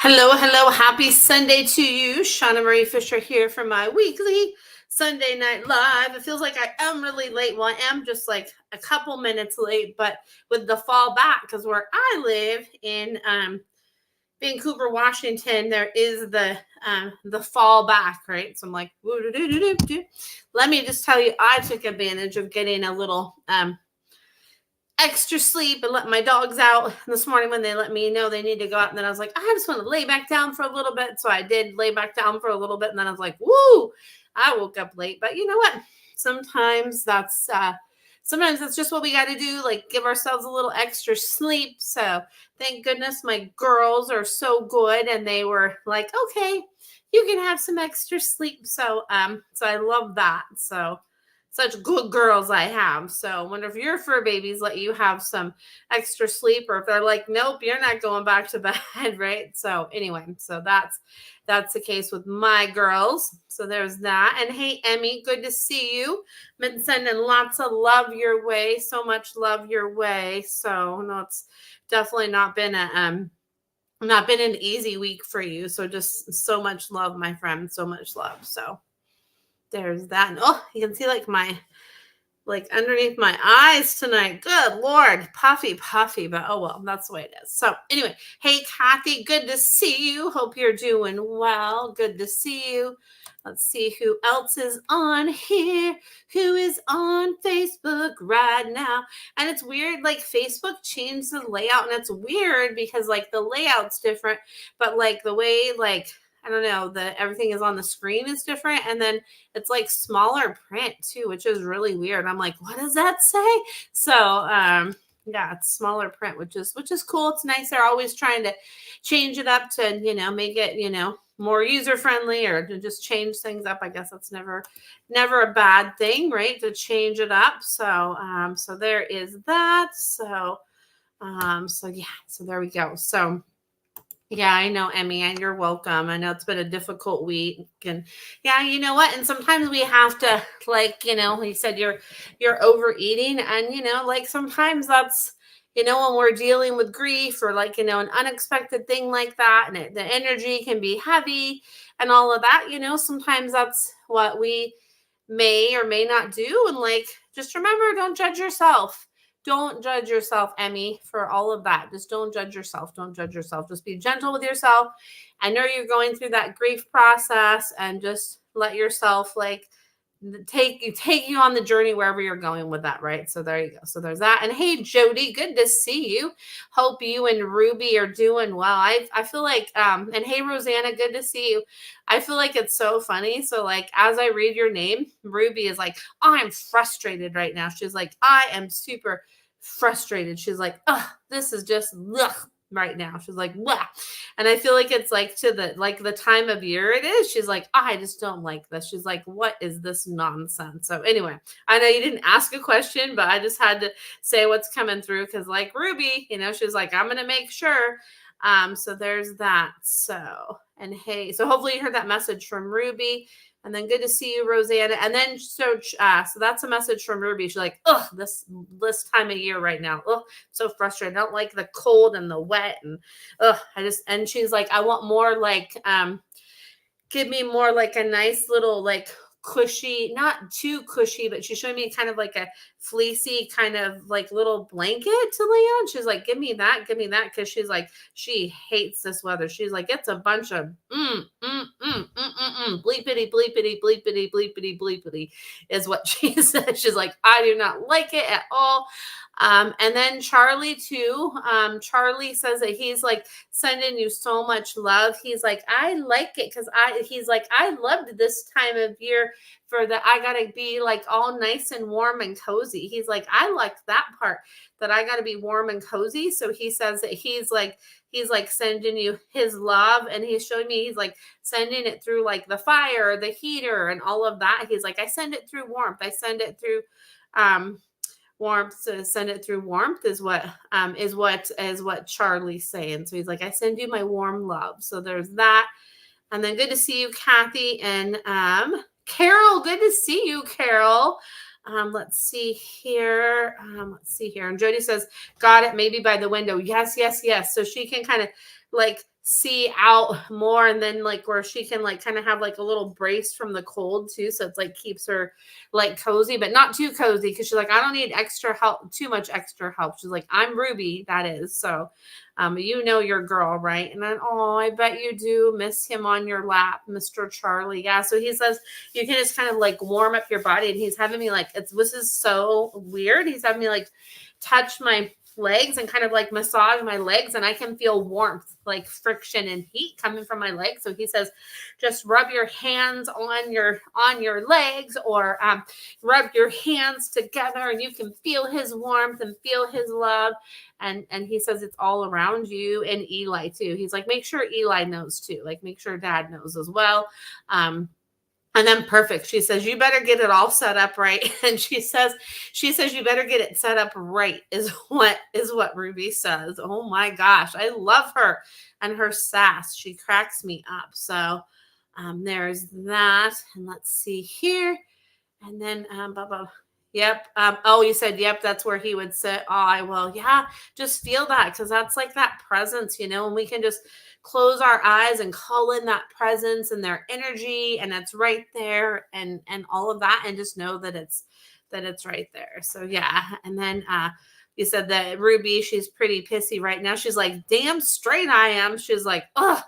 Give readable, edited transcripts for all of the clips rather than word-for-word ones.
Hello, hello. Happy Sunday to you. Shauna Marie Fisher here for my weekly Sunday Night Live. It feels like I am really late. Well, I am just like a couple minutes late, but with the fall back, because where I live in Vancouver, Washington, there is the fall back, right? So I'm like, woo-doo-doo-doo-doo-doo. Let me just tell you, I took advantage of getting a little extra sleep and let my dogs out this morning when they let me know they need to go out. And then I was like, I just want to lay back down for a little bit. So I did lay back down for a little bit. And then I was like, woo, I woke up late. But you know what? Sometimes that's just what we got to do, like give ourselves a little extra sleep. So thank goodness my girls are so good and they were like, okay, you can have some extra sleep. So I love that. So such good girls I have. So I wonder if your fur babies let you have some extra sleep, or if they're like, nope, you're not going back to bed, right? So anyway, so that's the case with my girls. So there's that. And hey, Emmy, good to see you. Been sending lots of love your way, so much love your way. So no, it's definitely not been an easy week for you. So just so much love, my friend, so much love. So there's that. And oh, you can see like underneath my eyes tonight. Good Lord, puffy, but oh well, that's the way it is. So anyway, hey Kathy, good to see you. Hope you're doing well. Good to see you. Let's see who else is on here. Who is on Facebook right now? And it's weird, like Facebook changed the layout, and it's weird because like the layout's different, but like the way I don't know, everything is on the screen is different, and then it's like smaller print too, which is really weird. I'm like, what does that say? So yeah, it's smaller print, which is cool. It's nice. They're always trying to change it up to make it more user friendly, or to just change things up. I guess that's never a bad thing, right? To change it up. So there is that. So yeah, so there we go. So yeah, I know, Emmy, and you're welcome. I know it's been a difficult week, and yeah, you know what? And sometimes we have to, like, you said you're overeating, and like sometimes that's, when we're dealing with grief or like, an unexpected thing like that, and the energy can be heavy and all of that. Sometimes that's what we may or may not do, and like, just remember, don't judge yourself. Don't judge yourself, Emmy, for all of that. Just don't judge yourself. Don't judge yourself. Just be gentle with yourself. I know you're going through that grief process, and just let yourself take you on the journey wherever you're going with that, right? So there you go. So there's that. And hey, Jody, good to see you. Hope you and Ruby are doing well. I feel like and hey, Rosanna, good to see you. I feel like it's so funny. So like as I read your name, Ruby is like, I'm frustrated right now. She's like, I am super frustrated. She's like, oh, this is just ugh right now. She's like, wow. And I feel like it's like to the time of year it is. She's like, I just don't like this. She's like, what is this nonsense? So anyway, I know you didn't ask a question, but I just had to say what's coming through, because like Ruby, she's like, I'm gonna make sure. So there's that. So, and hey, so hopefully you heard that message from Ruby. And then good to see you, Rosanna. And then so that's a message from Ruby. She's like, oh, this time of year right now. Oh, so frustrated. I don't like the cold and the wet. And and she's like, I want more give me more like a nice little cushy, not too cushy, but she showed me kind of like a fleecy kind of like little blanket to lay on. She's like, give me that, because she's like, she hates this weather. She's like, it's a bunch of bleepity bleepity bleepity bleepity bleepity is what she said. She's like, I do not like it at all. And then Charlie too. Charlie says that he's like sending you so much love. He's like, I like it because he's like, I loved this time of year for that. I gotta be like all nice and warm and cozy. He's like, I like that part, that I gotta be warm and cozy. So he says that he's like sending you his love, and he's showing me he's like sending it through like the fire, the heater, and all of that. He's like, I send it through warmth. I send it through warmth. So send it through warmth is what Charlie's saying. So he's like, I send you my warm love. So there's that. And then good to see you, Kathy, and Carol. Good to see you, Carol. Let's see here. And Jody says, got it, maybe by the window. Yes. So she can kind of like see out more, and then like where she can like kind of have like a little brace from the cold too, so it's like keeps her like cozy but not too cozy, because she's like, I don't need extra help, too much extra help. She's like, I'm Ruby, that is. So you know your girl, right? And then, oh, I bet you do miss him on your lap, Mr. Charlie. Yeah, so he says you can just kind of like warm up your body, and he's having me like, this is so weird, he's having me like touch my legs and kind of like massage my legs, and I can feel warmth, like friction and heat coming from my legs. So he says just rub your hands on your legs, or rub your hands together, and you can feel his warmth and feel his love. And he says it's all around you, and Eli too. He's like, make sure Eli knows too, like make sure dad knows as well. And then perfect. She says, you better get it all set up right. And she says, you better get it set up right, is what Ruby says. Oh my gosh. I love her and her sass. She cracks me up. So there's that. And let's see here. And then yep. Oh, you said, yep, that's where he would sit. Oh, I will. Yeah. Just feel that, because that's like that presence, and we can just close our eyes and call in that presence and their energy, and it's right there, and all of that, and just know that it's right there. So yeah. And then you said that Ruby, she's pretty pissy right now. She's like, damn straight I am. She's like, ugh.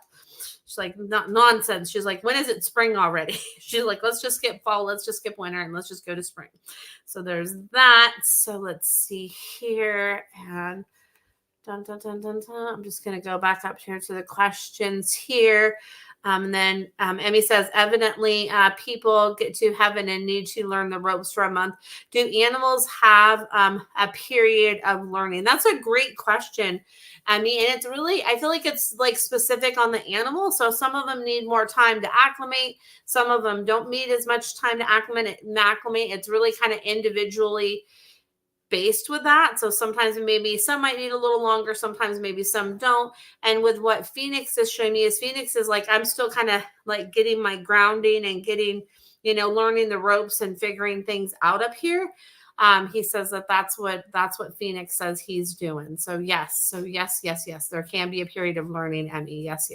She's like, not nonsense. She's like, when is it spring already? She's like, let's just skip fall, let's just skip winter, and let's just go to spring. So there's that. So let's see here. And dun, dun, dun, dun, dun. I'm just going to go back up here to the questions here. And then Emmy says, evidently people get to heaven and need to learn the ropes for a month. Do animals have a period of learning? That's a great question, Emmy. And it's really, I feel like it's like specific on the animal. So some of them need more time to acclimate. Some of them don't need as much time to acclimate. It's really kind of individually based with that. So sometimes maybe some might need a little longer, sometimes maybe some don't. And with what Phoenix is showing me, is Phoenix is like, I'm still kind of like getting my grounding and getting, learning the ropes and figuring things out up here. He says that's what Phoenix says he's doing. So yes. There can be a period of learning, Emmy. Yes.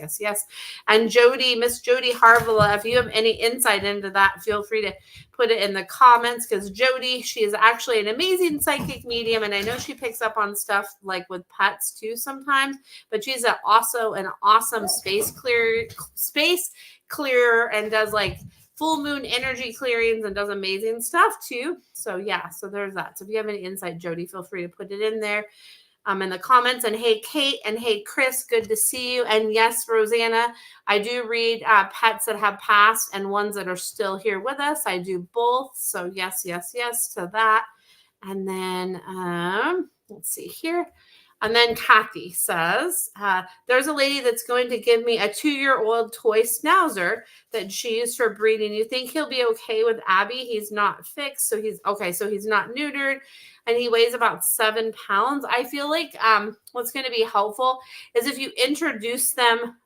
And Miss Jody Harvilla, if you have any insight into that, feel free to put it in the comments, because Jody, she is actually an amazing psychic medium, and I know she picks up on stuff like with pets too sometimes, but she's also an awesome space clearer and does like full moon energy clearings and does amazing stuff too. So yeah, so there's that. So if you have any insight, Jody, feel free to put it in there in the comments. And hey, Kate, and hey, Chris, good to see you. And yes, Rosanna, I do read pets that have passed and ones that are still here with us. I do both. So yes to that. And then let's see here. And then Kathy says, there's a lady that's going to give me a 2-year-old toy schnauzer that she used for breeding. You think he'll be okay with Abby? He's not fixed. So he's okay. So he's not neutered, and he weighs about 7 pounds. I feel like what's going to be helpful is if you introduce them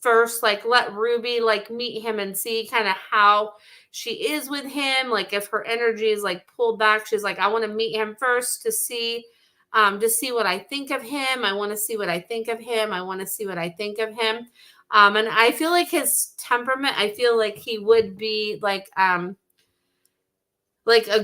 first, like let Ruby like meet him and see kind of how she is with him. Like if her energy is like pulled back, she's like, I want to meet him first to see what I think of him. I want to see what I think of him. And I feel like his temperament, I feel like he would be like a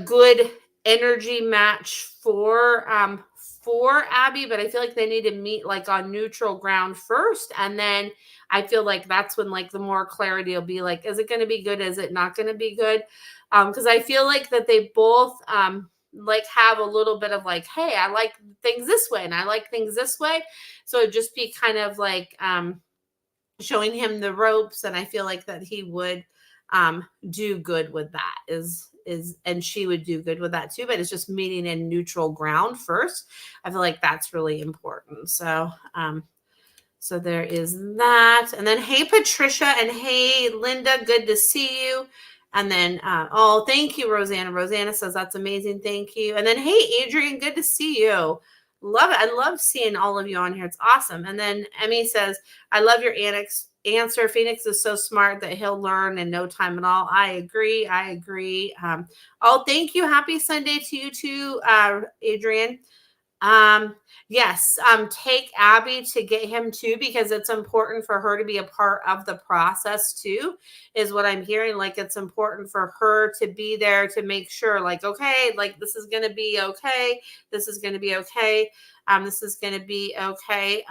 good energy match for Abby, but I feel like they need to meet like on neutral ground first. And then I feel like that's when like the more clarity will be like, is it going to be good? Is it not going to be good? Because I feel like that they both like have a little bit of like, hey, I like things this way and I like things this way. So it'd just be kind of like showing him the ropes. And I feel like that he would do good with that and she would do good with that too, but it's just meeting in neutral ground first. I feel like that's really important. So so there is that. And then hey, Patricia, and hey, Linda, good to see you. And then, oh, thank you, Rosanna. Rosanna says, that's amazing. Thank you. And then, hey, Adrian, good to see you. Love it. I love seeing all of you on here. It's awesome. And then Emmy says, I love your answer. Phoenix is so smart that he'll learn in no time at all. I agree. Oh, thank you. Happy Sunday to you too, Adrian. Yes, take Abby to get him too, because it's important for her to be a part of the process too, is what I'm hearing. Like, it's important for her to be there to make sure, like, okay, like, this is going to be okay. This is going to be okay. This is going to be okay.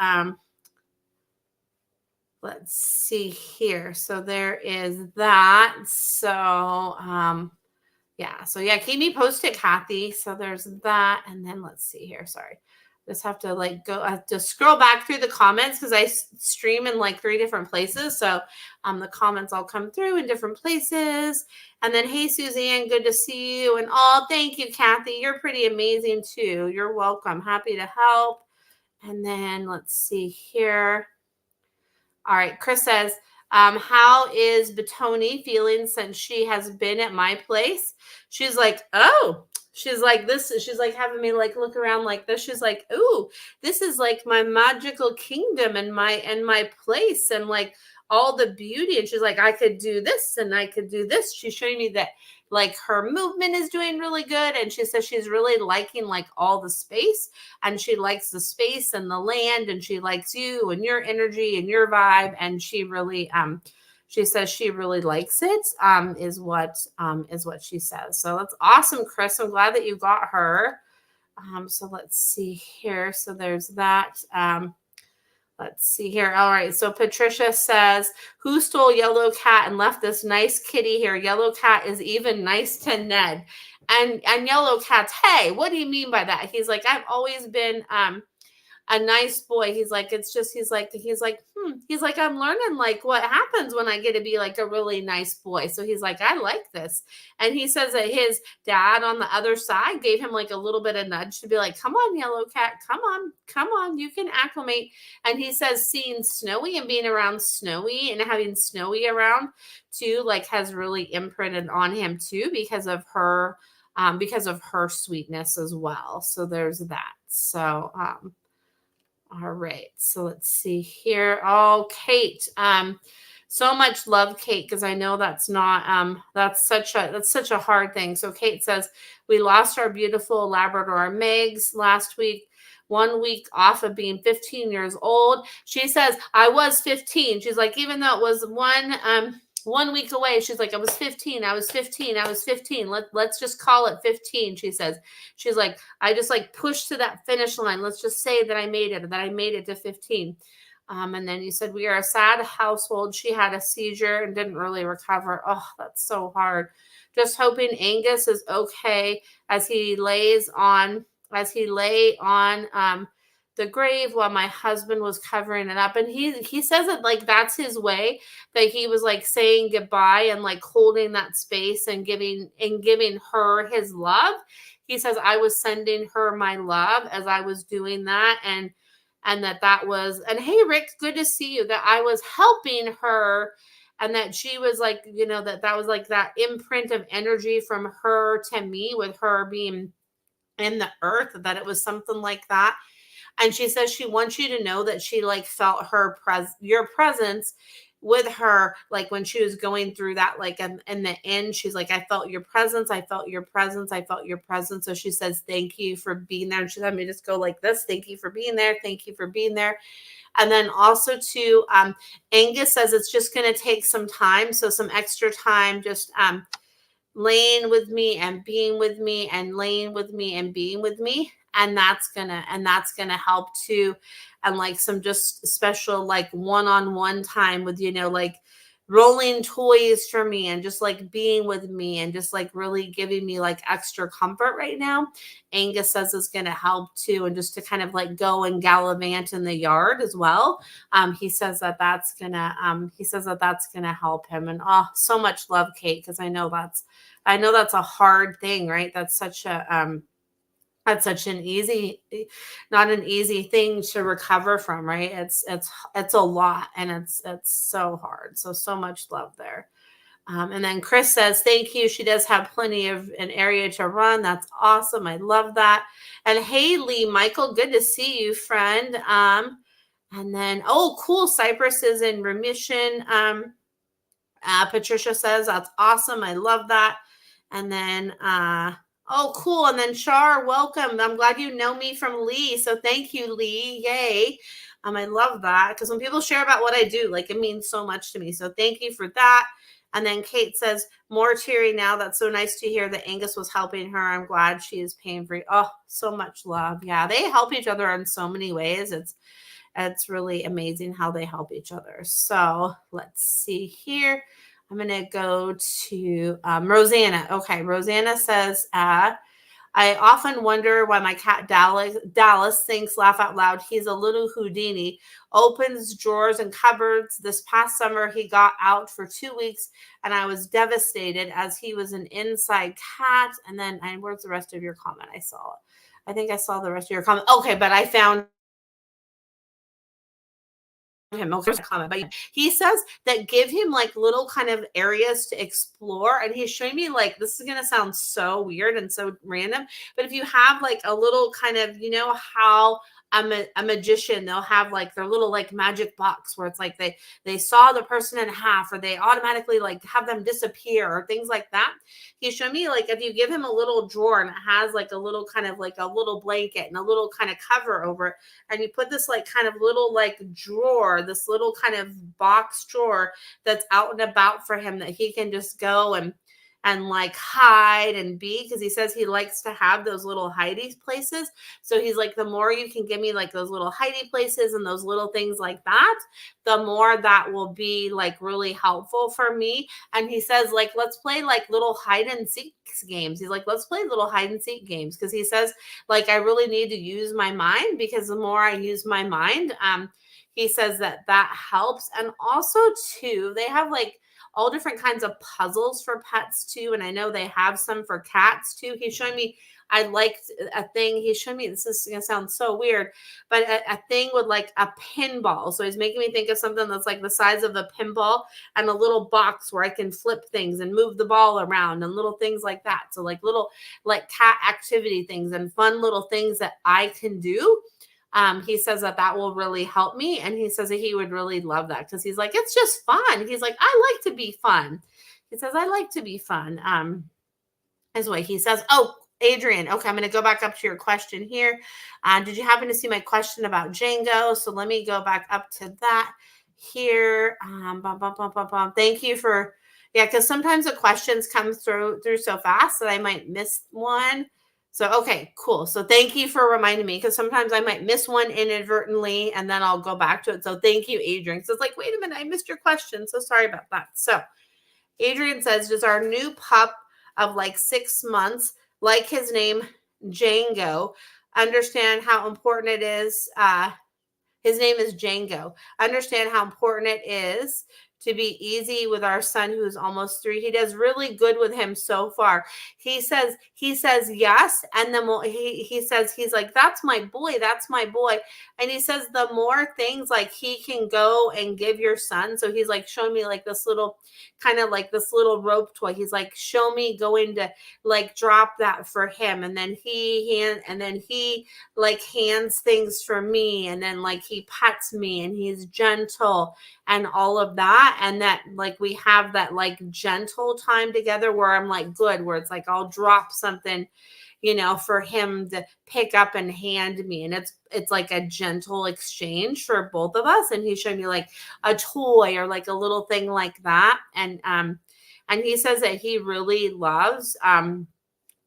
Let's see here. So there is that. So, yeah. So yeah, keep me posted, Kathy. So there's that. And then let's see here. Sorry. Just have to like go, I have to scroll back through the comments because I stream in like 3 different places. So the comments all come through in different places. And then, hey, Suzanne, good to see you. And oh, thank you, Kathy. You're pretty amazing too. You're welcome. Happy to help. And then let's see here. All right. Chris says, how is Batoni feeling since she has been at my place? She's like, oh, she's like this. She's like having me like look around like this. She's like, ooh, this is like my magical kingdom and my place and like all the beauty. And she's like, I could do this and I could do this. She's showing me that like her movement is doing really good. And she says she's really liking like all the space, and she likes the space and the land, and she likes you and your energy and your vibe. And she really, she says she really likes it, is what she says. So that's awesome, Chris. I'm glad that you got her. So let's see here. So there's that. Let's see here. All right. So Patricia says, who stole Yellow Cat and left this nice kitty here? Yellow Cat is even nice to Ned. And Yellow Cat's, hey, what do you mean by that? He's like, I've always been a nice boy. He's like, it's just, he's like, I'm learning like what happens when I get to be like a really nice boy. So he's like, I like this. And he says that his dad on the other side gave him like a little bit of nudge to be like, come on, Yellow Cat, come on, you can acclimate. And he says seeing Snowy and being around Snowy and having Snowy around too, like has really imprinted on him too, because of her sweetness as well. So there's that. So, all right. So let's see here. Oh, Kate. So much love, Kate, because I know that's not that's such a hard thing. So Kate says, we lost our beautiful Labrador Megs last week, 1 week off of being 15 years old. She says, I was 15. She's like, even though it was 1 week away, she's like, I was 15. Let's just call it 15. She says, she's like, I just like pushed to that finish line. Let's just say that I made it to 15. And then you said, we are a sad household. She had a seizure and didn't really recover. Oh, that's so hard. Just hoping Angus is okay as he lay on the grave while my husband was covering it up. And he says that like that's his way, that he was like saying goodbye and like holding that space and giving her his love. He says, I was sending her my love as I was doing that. And that was, and hey, Rick, good to see you, that I was helping her. And that she was like, that was like that imprint of energy from her to me, with her being in the earth, that it was something like that. And she says she wants you to know that she like felt your presence with her, like when she was going through that, like in the end, she's like, I felt your presence. So she says, thank you for being there. And she had me just go like this. Thank you for being there. And then also too, Angus says it's just going to take some time. So some extra time, just, laying with me and being with me and laying with me and being with me. And that's gonna help too. And like some just special like one-on-one time with, like rolling toys for me and just like being with me and just like really giving me like extra comfort right now. Angus says it's going to help too. And just to kind of like go and gallivant in the yard as well. He says that's going to help him. And oh, so much love, Kate. Cause I know that's a hard thing, right? That's such an not an easy thing to recover from, right? It's a lot, and it's so hard. So much love there. And then Chris says, thank you. She does have plenty of an area to run. That's awesome. I love that. And hey, Lee Michael, good to see you, friend. And then, oh, cool. Cypress is in remission. Patricia says, that's awesome. I love that. And then, Oh, cool. And then Char, welcome. I'm glad you know me from Lee. So thank you, Lee. Yay. I love that because when people share about what I do, like it means so much to me. So thank you for that. And then Kate says, more teary now. That's so nice to hear that Angus was helping her. I'm glad she is pain free. Oh, so much love. Yeah, they help each other in so many ways. It's really amazing how they help each other. So let's see here. I'm going to go to Rosanna. Okay, Rosanna says, I often wonder why my cat Dallas thinks laugh out loud. He's a little Houdini, opens drawers and cupboards. This past summer, he got out for 2 weeks, and I was devastated as he was an inside cat. And then, and where's the rest of your comment? I think I saw the rest of your comment. Okay, but I found him. Okay, comment, but he says that give him like little kind of areas to explore, and he's showing me like this is gonna sound so weird and so random, but if you have like a little kind of, you know how a magician, they'll have like their little like magic box where it's like they saw the person in half, or they automatically like have them disappear, or things like that. He showed me like if you give him a little drawer and it has like a little kind of like a little blanket and a little kind of cover over it, and you put this like kind of little like drawer, this little kind of box drawer that's out and about for him that he can just go and like hide and be, because he says he likes to have those little hidey places. So he's like, the more you can give me like those little hidey places and those little things like that, the more that will be like really helpful for me. And he says like, let's play like little hide and seek games. He's like, let's play little hide and seek games, because he says like I really need to use my mind, because the more I use my mind, he says that helps. And also too, they have like all different kinds of puzzles for pets too, and I know they have some for cats too. He's showing me, I liked a thing he showed me, this is gonna sound so weird, but a thing with like a pinball. So he's making me think of something that's like the size of a pinball, and a little box where I can flip things and move the ball around and little things like that. So like little like cat activity things and fun little things that I can do. He says that will really help me. And he says that he would really love that, because he's like, it's just fun. He's like, I like to be fun. He says, I like to be fun. Is what he says. Oh, Adrian. Okay, I'm going to go back up to your question here. Did you happen to see my question about Django? So let me go back up to that here. Thank you for, yeah, because sometimes the questions come through so fast that I might miss one. So, okay, cool. So thank you for reminding me, because sometimes I might miss one inadvertently and then I'll go back to it. So thank you, Adrian. So it's like, wait a minute, I missed your question. So sorry about that. So Adrian says, does our new pup of like 6 months, like his name, Django, understand how important it is? His name is Django. Understand how important it is to be easy with our son who's almost 3. He does really good with him so far. He says yes, and then he says, he's like, that's my boy, that's my boy. And he says the more things like he can go and give your son. So he's like showing me like this little kind of like this little rope toy. He's like, show me going to like drop that for him, and then he like hands things for me, and then like he pets me and he's gentle and all of that. And that like we have that like gentle time together where I'm like good, where it's like I'll drop something, you know, for him to pick up and hand me, and it's like a gentle exchange for both of us. And he showed me like a toy or like a little thing like that. And he says that he really loves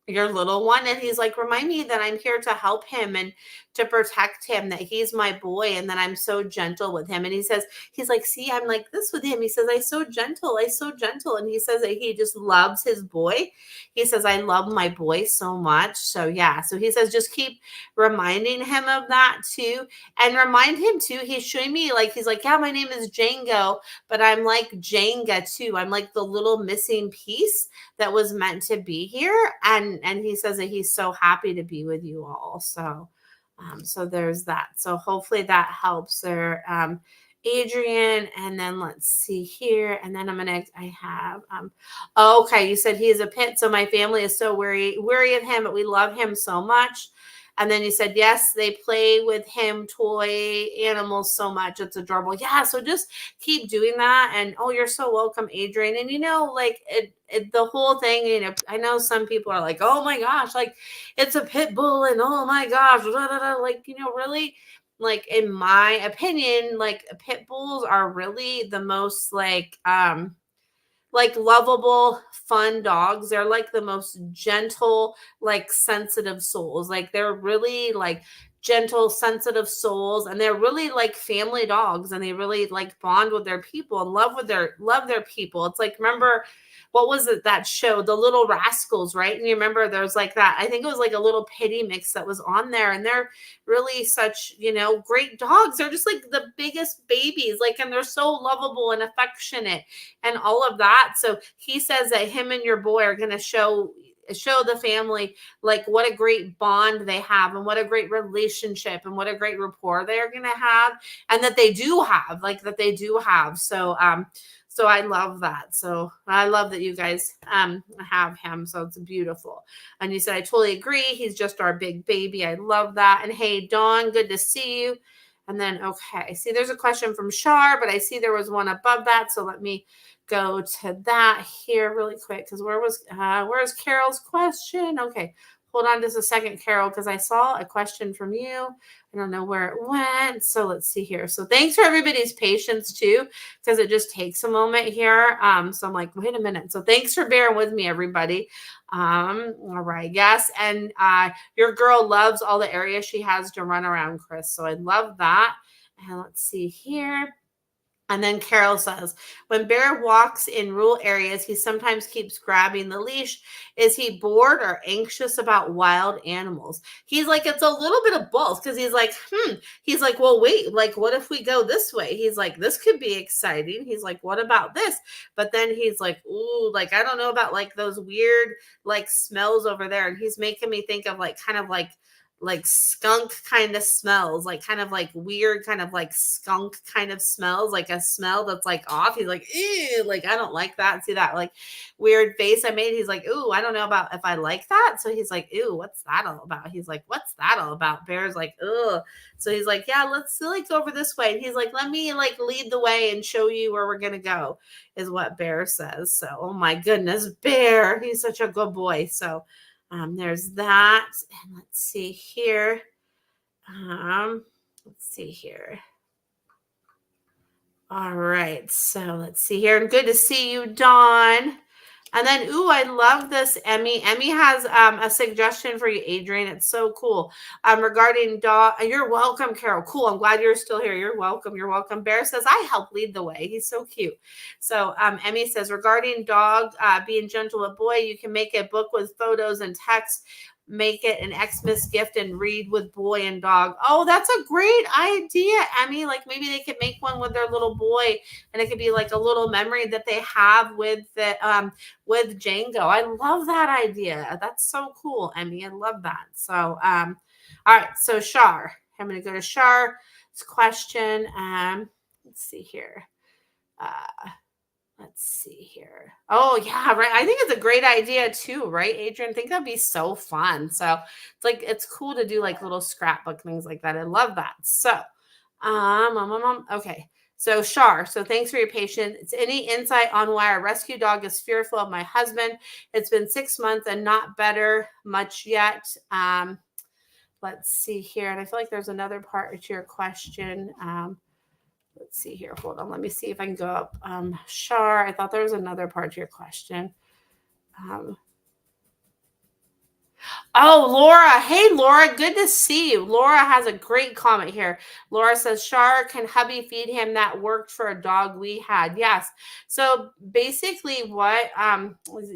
your little one, and he's like, remind me that I'm here to help him and to protect him, that he's my boy, and that I'm so gentle with him. And he says, he's like, see, I'm like this with him. He says, I so gentle. And he says that he just loves his boy. He says, I love my boy so much. So yeah, so he says just keep reminding him of that too, and remind him too, he's showing me like, he's like, yeah, my name is Django, but I'm like Jenga too. I'm like the little missing piece that was meant to be here. And he says that he's so happy to be with you all. So so there's that. So hopefully that helps there, Adrian. And then let's see here. And then I have okay, you said he is a pit, so my family is so weary of him, but we love him so much. And then you said, yes, they play with him toy animals so much. It's adorable. Yeah. So just keep doing that. And oh, you're so welcome, Adrian. And like the whole thing, I know some people are like, oh my gosh, like it's a pit bull and oh my gosh, blah, blah, blah. Like, really, like in my opinion, like pit bulls are really the most like lovable, fun dogs. They're like the most gentle, like sensitive souls. Like they're really like gentle, sensitive souls, and they're really like family dogs, and they really like bond with their people and love their people. It's like, remember, what was it, that show, The Little Rascals, right? And you remember there's like that, I think it was like a little pity mix that was on there, and they're really such, great dogs. They're just like the biggest babies, like, and they're so lovable and affectionate and all of that. So he says that him and your boy are going to show the family like what a great bond they have and what a great relationship and what a great rapport they're going to have, and that they do have. So I love that. So I love that you guys have him. So it's beautiful. And you said, I totally agree. He's just our big baby. I love that. And hey, Dawn, good to see you. And then, okay, see, there's a question from Shar, but I see there was one above that. So let me go to that here really quick, because where's Carol's question? Okay, hold on just a second, Carol, because I saw a question from you. I don't know where it went. So let's see here. So thanks for everybody's patience too, because it just takes a moment here. So I'm like, wait a minute. So thanks for bearing with me, everybody. All right. Yes. And your girl loves all the areas she has to run around, Chris. So I love that. And let's see here. And then Carol says, when Bear walks in rural areas, he sometimes keeps grabbing the leash. Is he bored or anxious about wild animals? He's like, it's a little bit of both, because he's like, He's like, well, wait, like, what if we go this way? He's like, this could be exciting. He's like, what about this? But then he's like, ooh, like, I don't know about like those weird like smells over there. And he's making me think of like kind of like skunk kind of smells, like kind of like weird kind of like skunk kind of smells, like a smell that's like off. He's like, ew, like I don't like that. See that like weird face I made? He's like, ooh, I don't know about if I like that. So he's like, ooh, what's that all about? He's like, what's that all about? Bear's like, ugh. So he's like, yeah, let's like go over this way. And he's like, let me like lead the way and show you where we're gonna go, is what Bear says. So oh my goodness, Bear, he's such a good boy. So there's that. And let's see here. All right. So let's see here. And good to see you, Dawn. And then, ooh, I love this, Emmy. Emmy has a suggestion for you, Adrian. It's so cool. Regarding dog. You're welcome, Carol. Cool. I'm glad you're still here. You're welcome. You're welcome. Bear says, I help lead the way. He's so cute. So Emmy says, regarding dog being gentle with boy, you can make a book with photos and text. Make it an Xmas gift and read with boy and dog. Oh, that's a great idea, Emmy. Like maybe they could make one with their little boy, and it could be like a little memory that they have with with Django. I love that idea. That's so cool, Emmy. I love that. So all right. So Shar, I'm going to go to Shar's question. Let's see here. Let's see here. Oh, yeah, right. I think it's a great idea too, right, Adrian? I think that'd be so fun. So it's like it's cool to do like little scrapbook things like that. I love that. So, okay. So Shar, so thanks for your patience. Any insight on why our rescue dog is fearful of my husband? It's been 6 months and not better much yet. Let's see here. And I feel like there's another part to your question. Let's see here. Hold on. Let me see if I can go up. Shar, I thought there was another part to your question. Oh, Laura. Hey, Laura. Good to see you. Laura has a great comment here. Laura says, Shar, can hubby feed him? That worked for a dog we had. Yes. So basically what,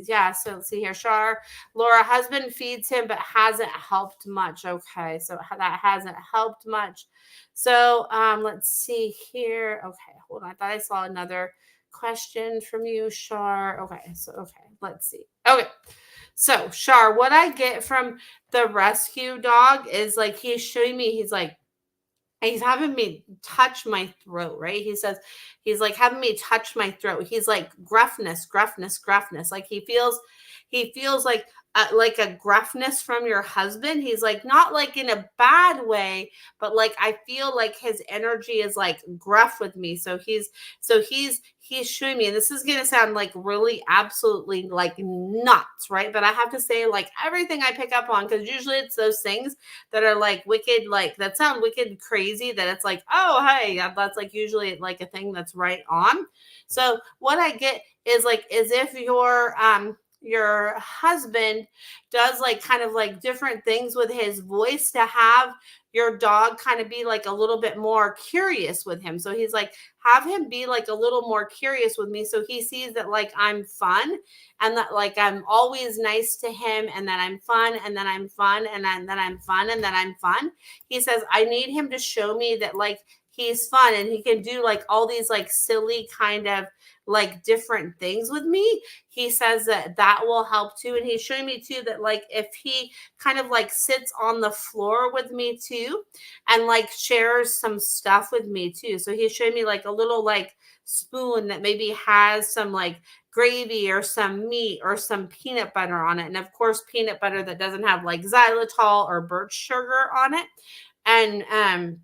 yeah, so let's see here. Shar, Laura, husband feeds him, but hasn't helped much. Okay. So that hasn't helped much. So let's see here. Okay. Hold on. I thought I saw another question from you, Shar. Okay. So, okay. Let's see. Okay. So, Shar, what I get from the rescue dog is like he's showing me, he's having me touch my throat, right? He says he's like having me touch my throat. He's like gruffness. Like he feels like like a gruffness from your husband. He's like, not like in a bad way, but like I feel like his energy is like gruff with me. So he's showing me, and this is gonna sound like really absolutely like nuts, right? But I have to say, like everything I pick up on, because usually it's those things that are like wicked, like that sound wicked crazy, that it's like, oh hey, that's like usually like a thing that's right on. So what I get is like, as if your husband does like kind of like different things with his voice to have your dog kind of be like a little bit more curious with him. So he's like, have him be like a little more curious with me, so he sees that like I'm fun, and that like I'm always nice to him, and that I'm fun, and then I'm fun, and then I'm fun, and then I'm fun. He says I need him to show me that like he's fun, and he can do like all these like silly kind of like different things with me. He says that that will help too, and he's showing me too that like if he kind of like sits on the floor with me too, and like shares some stuff with me too. So he's showing me like a little like spoon that maybe has some like gravy or some meat or some peanut butter on it, and of course peanut butter that doesn't have like xylitol or birch sugar on it. And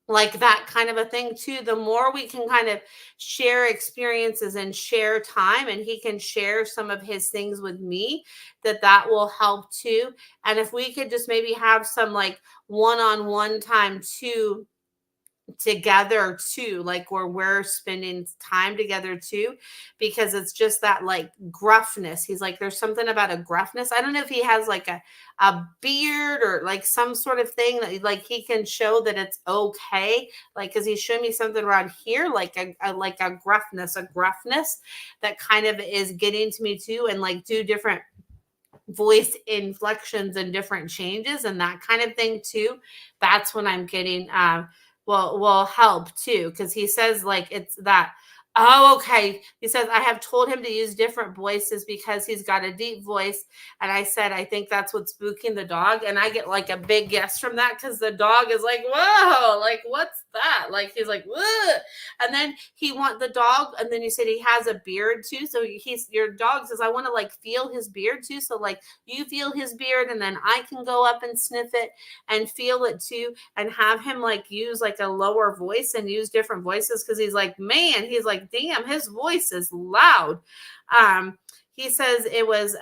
like that kind of a thing too. The more we can kind of share experiences and share time, and he can share some of his things with me, that will help too. And if we could just maybe have some like one-on-one time too, together too, like where we're spending time together too, because it's just that like gruffness. He's like, there's something about a gruffness. I don't know if he has like a beard or like some sort of thing that like he can show that it's okay, like because he's showing me something around here like a gruffness that kind of is getting to me too, and like do different voice inflections and different changes and that kind of thing too. That's when I'm getting will help too, because he says like it's that. Oh, okay. He says I have told him to use different voices because he's got a deep voice. And I said, I think that's what's spooking the dog. And I get like a big yes from that, because the dog is like, whoa, like what's that? Like he's like, whoa. And then he want the dog, and then you said he has a beard too. So he's your dog says, I want to like feel his beard too. So like you feel his beard, and then I can go up and sniff it and feel it too, and have him like use like a lower voice and use different voices, because he's like, man, he's like, damn, his voice is loud. He says it was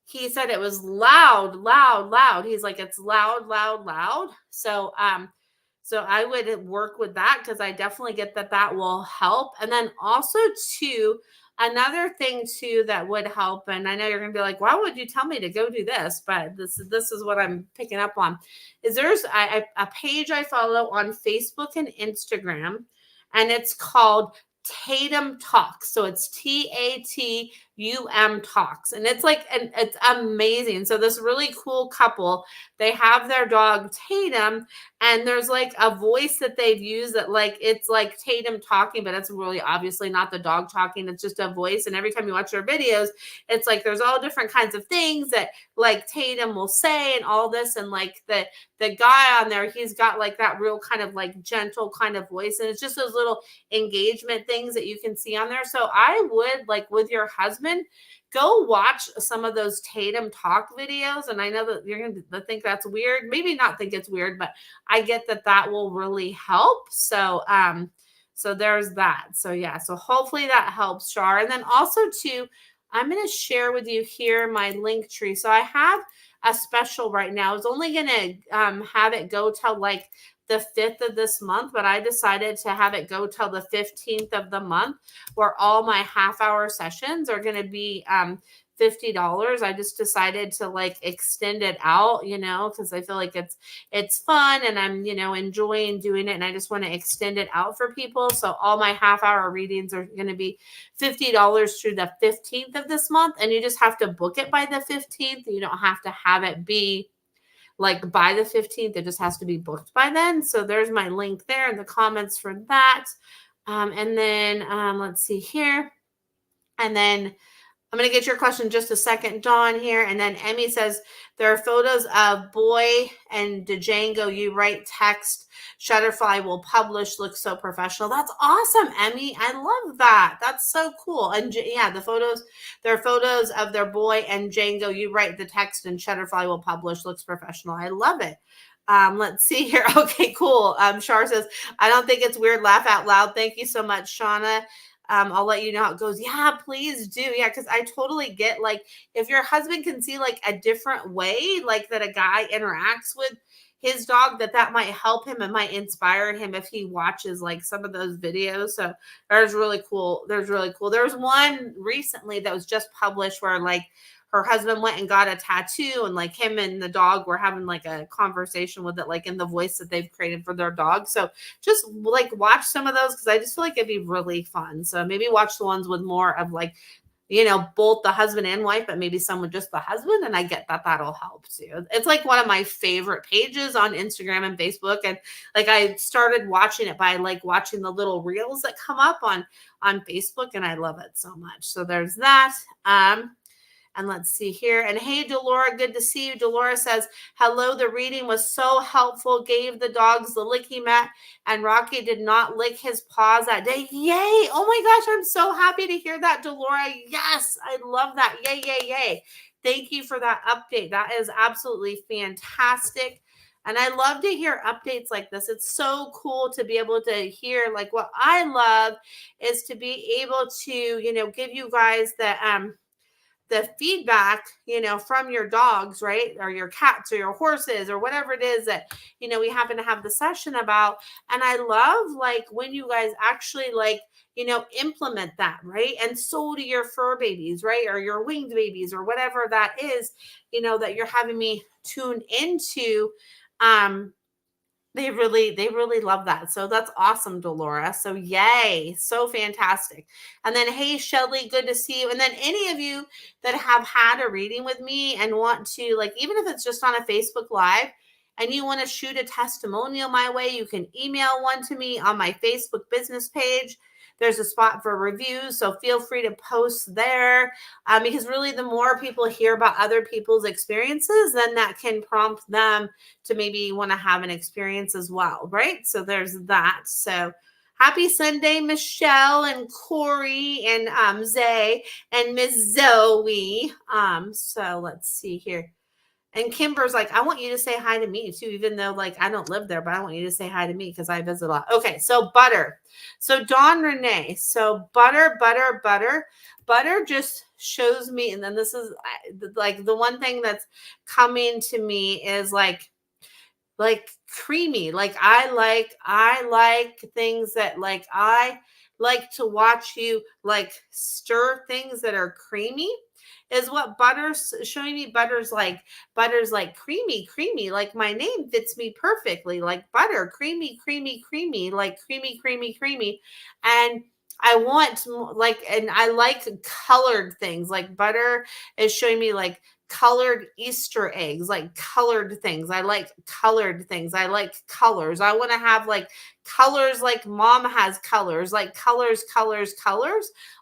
he said it was loud, loud, loud. He's like, it's loud, loud, loud. So I would work with that, because I definitely get that will help. And then also too, another thing too that would help, and I know you're gonna be like, why would you tell me to go do this? But this is what I'm picking up on. Is there's a page I follow on Facebook and Instagram, and it's called Tatum Talks. So it's TATUM Talks. And it's like, and it's amazing. So this really cool couple, they have their dog Tatum, and there's like a voice that they've used that like, it's like Tatum talking, but it's really obviously not the dog talking. It's just a voice. And every time you watch their videos, it's like, there's all different kinds of things that like Tatum will say and all this. And like the guy on there, he's got like that real kind of like gentle kind of voice. And it's just those little engagement things that you can see on there. So I would like with your husband, go watch some of those Tatum talk videos. And I know that you're going to think that's weird, maybe not think it's weird, but I get that will really help. So there's that. So yeah, so hopefully that helps, Shar. And then also too, I'm going to share with you here my link tree. So I have a special right now. It's only going to have it go till like the 5th of this month, but I decided to have it go till the 15th of the month, where all my half-hour sessions are going to be $50. I just decided to like extend it out, because I feel like it's fun, and I'm, enjoying doing it, and I just want to extend it out for people. So all my half-hour readings are going to be $50 through the 15th of this month, and you just have to book it by the 15th. You don't have to have it be like by the 15th. It just has to be booked by then. So there's my link there in the comments for that. And then let's see here. And then I'm going to get your question in just a second, Dawn, here. And then Emmy says, there are photos of boy and Django. You write text. Shutterfly will publish. Looks so professional. That's awesome, Emmy. I love that. That's so cool. And yeah, there are photos of their boy and Django. You write the text and Shutterfly will publish. Looks professional. I love it. Let's see here. Okay, cool. Shar says, I don't think it's weird. Laugh out loud. Thank you so much, Shauna. I'll let you know how it goes. Yeah, please do. Yeah, because I totally get, like, if your husband can see like a different way, like that a guy interacts with his dog, that might help him and might inspire him if he watches like some of those videos. So there's really cool. There's really cool. There was one recently that was just published where like her husband went and got a tattoo, and like him and the dog were having like a conversation with it, like in the voice that they've created for their dog. So just like watch some of those, because I just feel like it'd be really fun. So maybe watch the ones with more of like, both the husband and wife, but maybe some with just the husband. And I get that that'll help too. It's like one of my favorite pages on Instagram and Facebook. And like I started watching it by like watching the little reels that come up on Facebook, and I love it so much. So there's that. And let's see here. And hey, Delora, good to see you. Delora says, hello, the reading was so helpful. Gave the dogs the licky mat, and Rocky did not lick his paws that day. Yay. Oh my gosh, I'm so happy to hear that, Delora. Yes, I love that. Yay, yay, yay. Thank you for that update. That is absolutely fantastic. And I love to hear updates like this. It's so cool to be able to hear, like, what I love is to be able to, give you guys the feedback, from your dogs, right? Or your cats or your horses or whatever it is that, we happen to have the session about. And I love like when you guys actually like, implement that, right? And so do your fur babies, right? Or your winged babies or whatever that is, that you're having me tune into. They really love that. So that's awesome, Delora. So yay. So fantastic. And then, hey, Shelly, good to see you. And then any of you that have had a reading with me and want to, like, even if it's just on a Facebook Live and you want to shoot a testimonial my way, you can email one to me on my Facebook business page. There's a spot for reviews, so feel free to post there, because really the more people hear about other people's experiences, then that can prompt them to maybe want to have an experience as well, right? So there's that. So happy Sunday, Michelle and Corey and Zay and Miss Zoe. So let's see here. And Kimber's like, I want you to say hi to me too, even though like I don't live there, but I want you to say hi to me because I visit a lot. Okay, so butter. So Dawn Renee. So butter just shows me, and then this is like the one thing that's coming to me is like creamy. Like I like things that like I like to watch you like stir things that are creamy. Is what butter's showing me. Butter's like creamy, like my name fits me perfectly, like butter, creamy, like creamy. And I want like, and I like colored things. Like butter is showing me like colored Easter eggs, like colored things. I like colored things. I like colors. I want to have like colors, like mom has colors, like colors.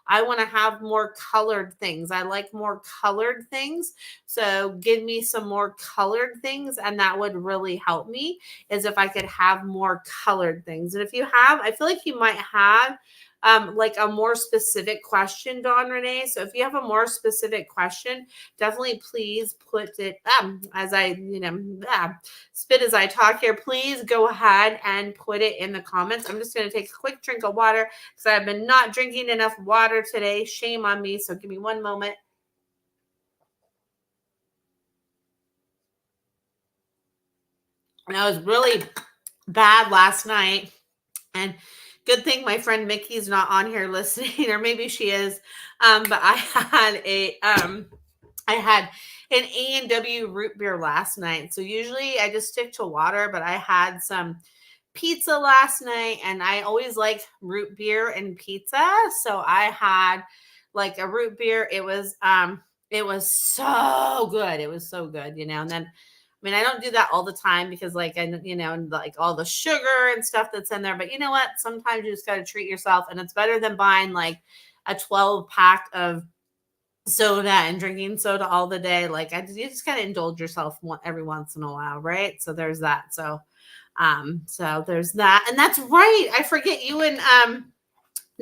I want to have more colored things. I like more colored things. So give me some more colored things. And that would really help me, is if I could have more colored things. And if you have, I feel like you might have like a more specific question, Dawn Renee. So if you have a more specific question, definitely please put it as I, spit as I talk here. Please go ahead and put it in the comments. I'm just going to take a quick drink of water because I've been not drinking enough water today. Shame on me. So give me one moment. And I was really bad last night. And good thing my friend Mickey's not on here listening, or maybe she is. But I had an A&W root beer last night. So usually I just stick to water, but I had some pizza last night, and I always like root beer and pizza. So I had like a root beer. It was so good. It was so good, and then I don't do that all the time because like, like all the sugar and stuff that's in there, but you know what? Sometimes you just got to treat yourself, and it's better than buying like a 12 pack of soda and drinking soda all the day. Like you just kind of indulge yourself every once in a while, right? So there's that. So there's that, and that's right. I forget you and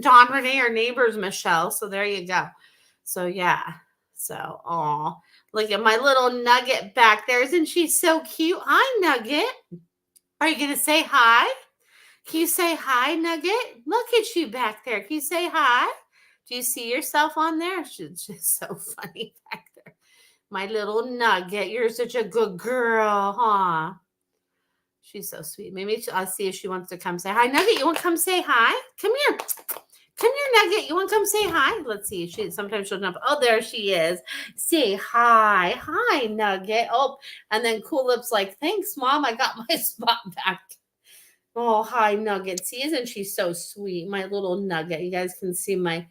Don Renee are neighbors, Michelle. So there you go. So yeah. So oh, look at my little Nugget back there. Isn't she so cute? Hi, Nugget. Are you gonna say hi? Can you say hi, Nugget? Look at you back there. Can you say hi? Do you see yourself on there? She's just so funny back there. My little Nugget. You're such a good girl, huh? She's so sweet. Maybe I'll see if she wants to come say hi. Nugget, you want to come say hi? Come here. Come here, Nugget. You want to come say hi? Let's see. Sometimes she'll jump. Oh, there she is. Say hi. Hi, Nugget. Oh, and then Cool Lips like, thanks, Mom. I got my spot back. Oh, hi, Nugget. See, isn't she so sweet? My little Nugget. You guys can see my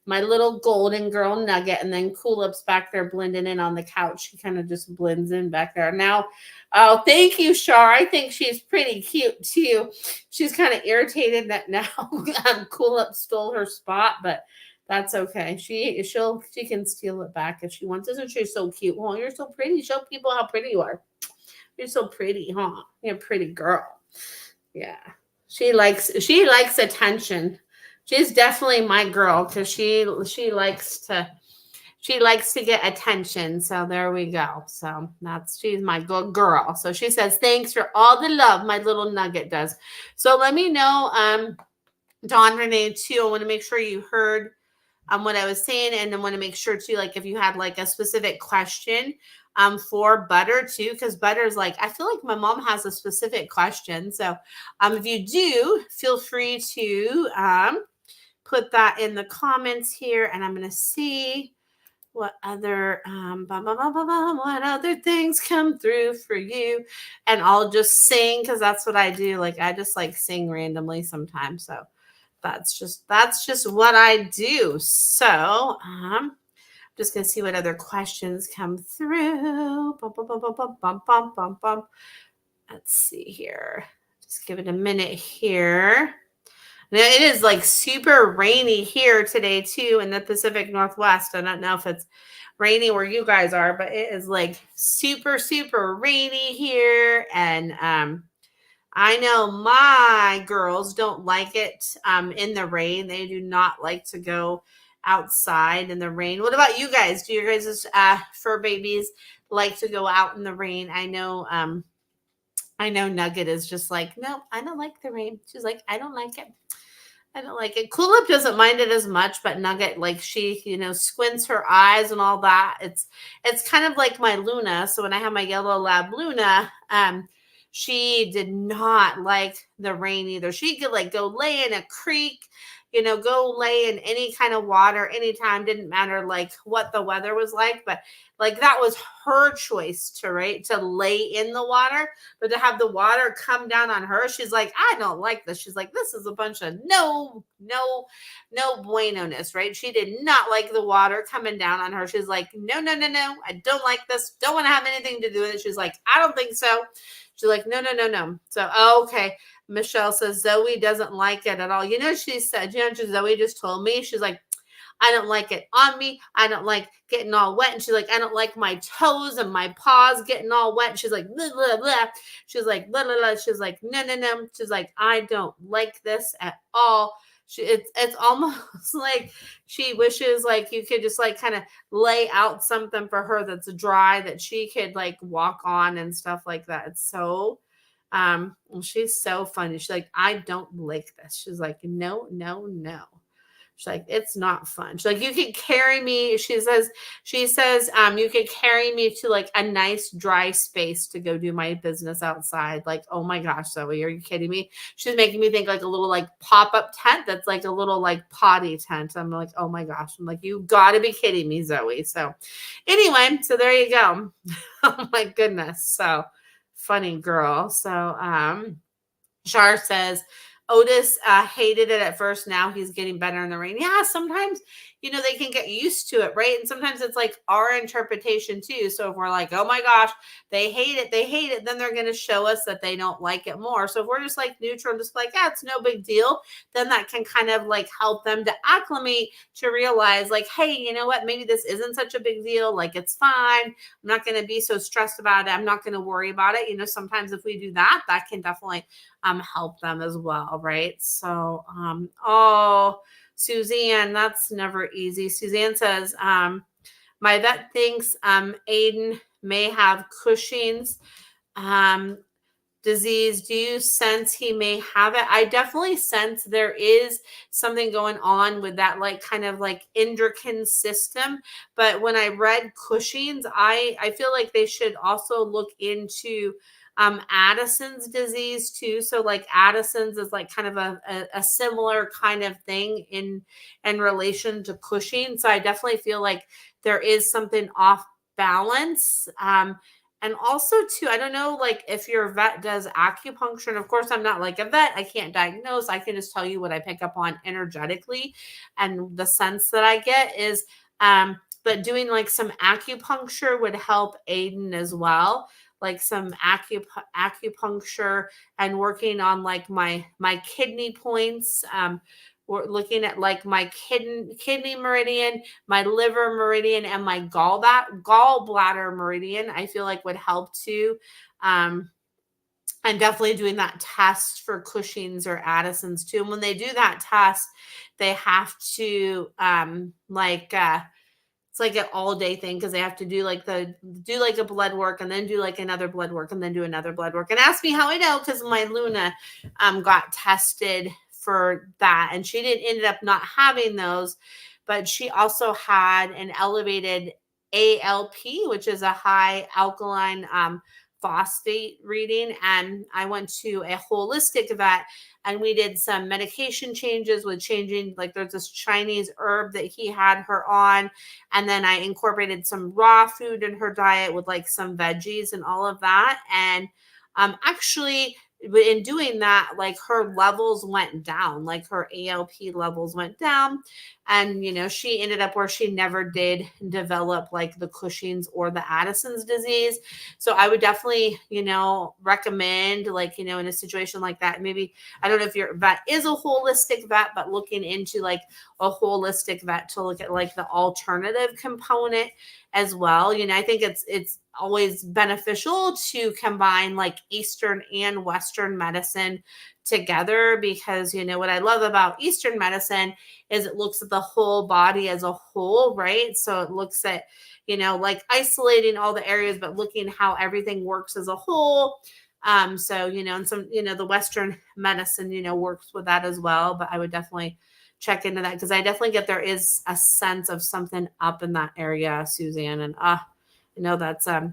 little golden girl Nugget, and then Cool Lips back there blending in on the couch. She kind of just blends in back there. Now, oh, thank you, Shar. I think she's pretty cute too. She's kind of irritated that now Cool Lips stole her spot, but that's okay. She can steal it back if she wants. Isn't she so cute? Oh, you're so pretty. Show people how pretty you are. You're so pretty, huh? You're a pretty girl. Yeah. She likes attention. She's definitely my girl because she likes to get attention. So there we go. So she's my good girl. So she says, thanks for all the love my little Nugget does. So let me know, Dawn Renee too. I want to make sure you heard what I was saying, and I want to make sure too, like if you had like a specific question for Butter too, because Butter's like, I feel like my mom has a specific question. So if you do, feel free to put that in the comments here, and I'm going to see what other what other things come through for you, and I'll just sing because that's what I do. Like I just like sing randomly sometimes. So that's just what I do. So just gonna see what other questions come through. Let's see here. Just give it a minute here. Now it is like super rainy here today too in the Pacific Northwest. I don't know if it's rainy where you guys are, but it is like super rainy here, and I know my girls don't like it in the rain. They do not like to go outside in the rain. What about you guys? Do you guys fur babies like to go out in the rain? I know Nugget is just like, no, I don't like the rain. She's like, I don't like it. I don't like it. Cool Up doesn't mind it as much, but Nugget, like she, squints her eyes and all that. It's kind of like my Luna. So when I have my yellow lab Luna, she did not like the rain either. She could like go lay in a creek, go lay in any kind of water anytime. Didn't matter like what the weather was like, but like that was her choice to lay in the water, but to have the water come down on her, she's like, I don't like this. She's like, this is a bunch of no bueno-ness, right? She did not like the water coming down on her. She's like, no, I don't like this. Don't want to have anything to do with it. She's like, I don't think so. She's like, no. So, okay. Michelle says Zoe doesn't like it at all. She said, Zoe just told me, she's like, I don't like it on me. I don't like getting all wet. And she's like, I don't like my toes and my paws getting all wet. And she's like, blah, blah, blah. She's like, blah, blah, blah. She's like, no. She's like, I don't like this at all. It's almost like she wishes like you could just like kind of lay out something for her that's dry that she could like walk on and stuff like that. It's so she's so funny. She's like, I don't like this. She's like, no. She's like, it's not fun. She's like, you could carry me. She says, you could carry me to like a nice dry space to go do my business outside. Like, oh my gosh, Zoe, are you kidding me? She's making me think like a little like pop-up tent that's like a little like potty tent. I'm like, oh my gosh. I'm like, you gotta be kidding me, Zoe. So anyway, so there you go. Oh my goodness. So funny girl. So Shar says, Otis hated it at first. Now he's getting better in the rain. Yeah, sometimes, they can get used to it, right? And sometimes it's like our interpretation too. So if we're like, oh my gosh, they hate it, then they're going to show us that they don't like it more. So if we're just like neutral, just like, yeah, it's no big deal, then that can kind of like help them to acclimate, to realize like, hey, you know what, maybe this isn't such a big deal. Like, it's fine. I'm not going to be so stressed about it. I'm not going to worry about it. Sometimes if we do that, that can definitely help them as well, right? So, Suzanne, that's never easy. Suzanne says, my vet thinks Aiden may have Cushing's disease. Do you sense he may have it? I definitely sense there is something going on with that, like kind of like endocrine system. But when I read Cushing's, I feel like they should also look into Addison's disease too. So like Addison's is like kind of a similar kind of thing in relation to Cushing. So I definitely feel like there is something off balance. And also too, I don't know, like if your vet does acupuncture, and of course I'm not like a vet, I can't diagnose. I can just tell you what I pick up on energetically, and the sense that I get is, but doing like some acupuncture would help Aiden as well. Like some acupuncture and working on like my kidney points. We're looking at like my kidney meridian, my liver meridian, and my gallbladder meridian. I feel like would help too. And definitely doing that test for Cushing's or Addison's too. And when they do that test, they have to it's like an all day thing, because they have to do like a blood work and then do like another blood work and then do another blood work. And ask me how I know, because my Luna got tested for that, and she ended up not having those, but she also had an elevated ALP, which is a high alkaline phosphate reading. And I went to a holistic vet, and we did some medication changes with changing, like there's this Chinese herb that he had her on. And then I incorporated some raw food in her diet with like some veggies and all of that. And actually, in doing that, like her levels went down, like her ALP levels went down. And, she ended up where she never did develop like the Cushing's or the Addison's disease. So I would definitely, recommend, like, in a situation like that, maybe, I don't know if your vet is a holistic vet, but looking into like a holistic vet to look at like the alternative component as well. I think it's always beneficial to combine like Eastern and Western medicine together, because what I love about Eastern medicine is it looks at the whole body as a whole, right? So it looks at like isolating all the areas, but looking how everything works as a whole. And some the Western medicine works with that as well. But I would definitely check into that, because I definitely get there is a sense of something up in that area, Suzanne. And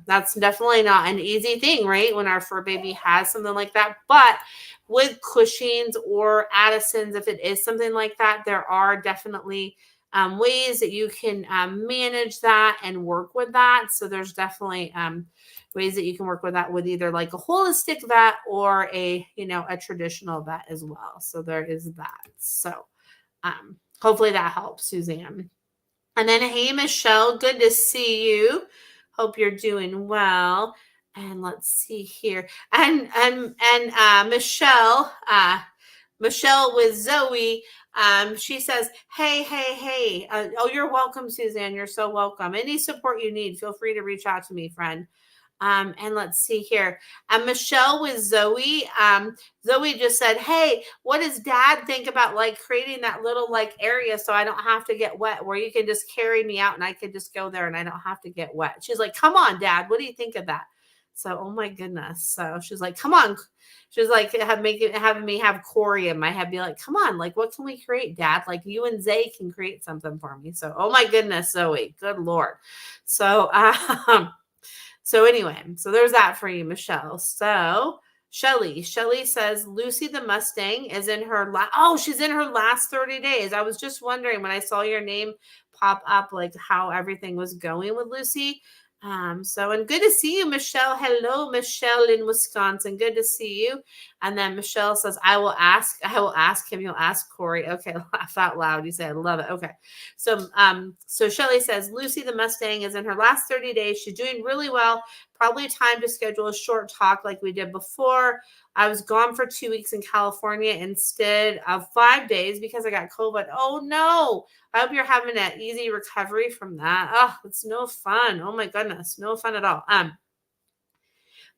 that's definitely not an easy thing, right? When our fur baby has something like that. But with Cushing's or Addison's, if it is something like that, there are definitely ways that you can manage that and work with that. So there's definitely ways that you can work with that with either like a holistic vet or a traditional vet as well. So there is that. So hopefully that helps, Suzanne. And then, hey, Michelle, good to see you. Hope you're doing well. And let's see here. And Michelle with Zoe, she says, hey. You're welcome, Suzanne. You're so welcome. Any support you need, feel free to reach out to me, friend. And let's see here. Michelle with Zoe. Zoe just said, hey, what does dad think about like creating that little like area so I don't have to get wet, where you can just carry me out and I can just go there and I don't have to get wet? She's like, come on, Dad. What do you think of that? So, oh my goodness. So she's like, come on. She's like having me have Corey in my head, be like, come on, like, what can we create, Dad? Like, you and Zay can create something for me. So, oh my goodness, Zoe, good Lord. So, so anyway, so there's that for you, Michelle. So Shelly says Lucy the Mustang is in her she's in her last 30 days. I was just wondering when I saw your name pop up, like how everything was going with Lucy. And good to see you, Michelle. Hello, Michelle in Wisconsin. Good to see you. And then Michelle says, I will ask him. You'll ask Corey. Okay. Laugh out loud. You say, I love it. Okay. So Shelly says, Lucy the Mustang is in her last 30 days. She's doing really well. Probably time to schedule a short talk like we did before. I was gone for 2 weeks in California instead of 5 days because I got COVID. Oh no. I hope you're having an easy recovery from that. Oh, it's no fun. Oh my goodness. No fun at all.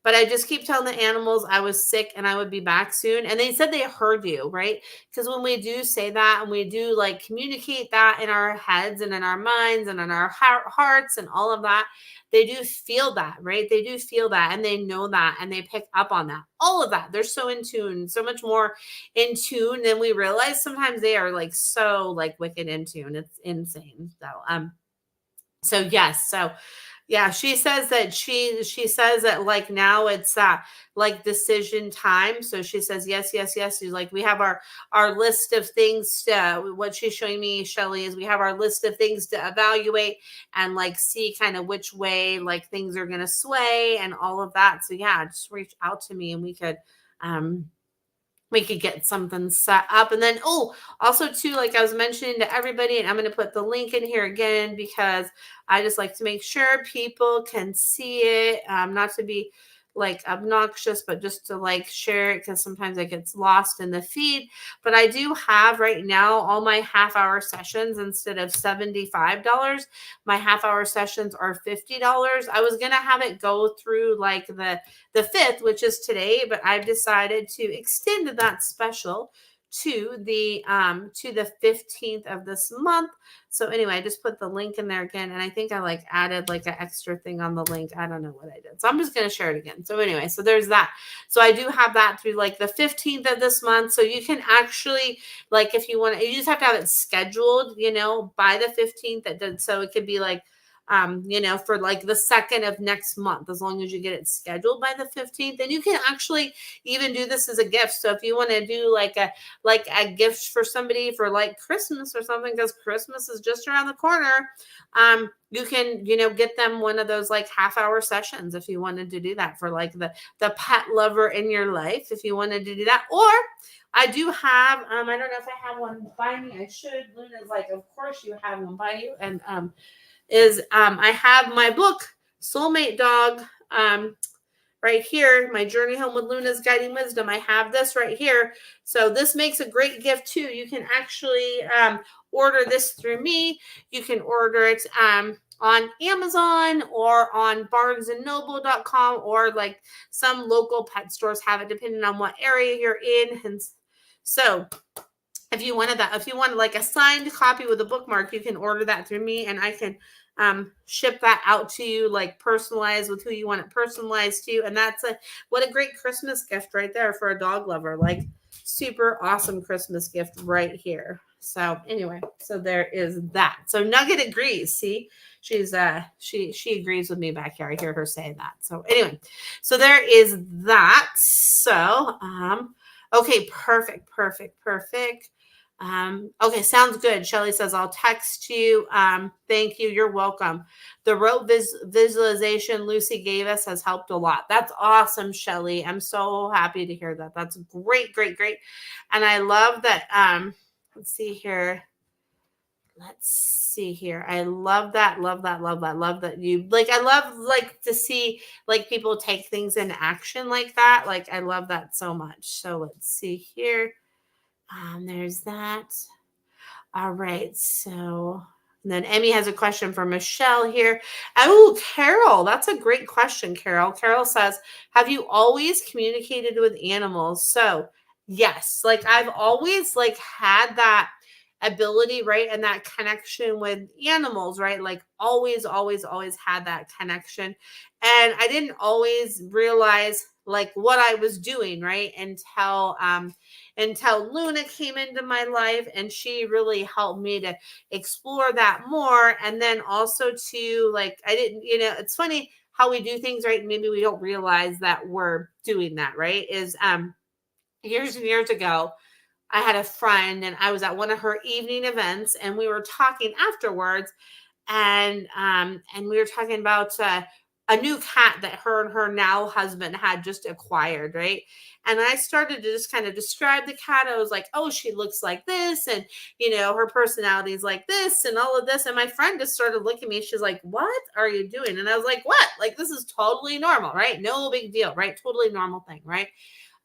But I just keep telling the animals I was sick and I would be back soon. And they said they heard you, right? Because when we do say that and we do like communicate that in our heads and in our minds and in our hearts and all of that, they do feel that, right? They do feel that and they know that and they pick up on that. All of that. They're so in tune, so much more in tune than we realize. Sometimes they are like so like wicked in tune. It's insane. So yes. So yeah, she says that she says that like now it's like decision time. So she says yes, yes, yes. She's like, we have our list of things to what she's showing me, Shelly, is we have our list of things to evaluate and like see kind of which way like things are gonna sway and all of that. So yeah, just reach out to me and we could get something set up. And then, also too, like I was mentioning to everybody, and I'm going to put the link in here again, because I just like to make sure people can see it, not to be like obnoxious, but just to like share it, because sometimes it gets lost in the feed. But I do have right now all my half-hour sessions. Instead of $75, my half-hour sessions are $50. I was going to have it go through like the 5th, which is today, but I've decided to extend that special to the 15th of this month. So anyway, I just put the link in there again, and I think I like added like an extra thing on the link. I don't know what I did, so I'm just going to share it again. So anyway, so there's that. So I do have that through like the 15th of this month. So you can actually, like, if you want to, you just have to have it scheduled, by the 15th. So it could be like for like the 2nd of next month, as long as you get it scheduled by the 15th. And you can actually even do this as a gift. So if you want to do like a gift for somebody for like Christmas or something, because Christmas is just around the corner, you can, get them one of those like half-hour sessions if you wanted to do that for like the pet lover in your life, if you wanted to do that. Or I do have, I don't know if I have one by me. I should. Luna's like, of course you have one by you. And I have my book, Soulmate Dog, right here, my Journey Home with Luna's Guiding Wisdom. I have this right here. So this makes a great gift too. You can actually order this through me. You can order it on Amazon or on barnesandnoble.com, or like some local pet stores have it, depending on what area you're in. And so if you wanted like a signed copy with a bookmark, you can order that through me, and I can ship that out to you, like personalized with who you want it personalized to. And what a great Christmas gift right there for a dog lover. Like, super awesome Christmas gift right here. So anyway, so there is that. So Nugget agrees. See, she's she agrees with me back here. I hear her say that. So anyway, so there is that. So okay, perfect. Okay, sounds good. Shelly says, I'll text you. Thank you. You're welcome. The rote visualization Lucy gave us has helped a lot. That's awesome, Shelly. I'm so happy to hear that. That's great. And I love that. Let's see here. I love that. Love that you like, I love like to see like people take things into action like that. Like, I love that so much. So let's see here. There's that. All right. So then Emmy has a question for Michelle here. Oh, Carol, that's a great question, Carol. Carol says, have you always communicated with animals? So yes, like I've always like had that ability, right? And that connection with animals, right? Like always had that connection. And I didn't always realize like what I was doing, right? Until Luna came into my life, and she really helped me to explore that more. And then also to like, I didn't, it's funny how we do things, right? Maybe we don't realize that we're doing that, right? Is years and years ago, I had a friend, and I was at one of her evening events, and we were talking afterwards, and we were talking about a new cat that her and her now husband had just acquired, right? And I started to just kind of describe the cat. I was like, oh, she looks like this, and her personality is like this, and all of this. And my friend just started looking at me. She's like, what are you doing? And I was like, what? Like, this is totally normal, right? No big deal, right? Totally normal thing, right?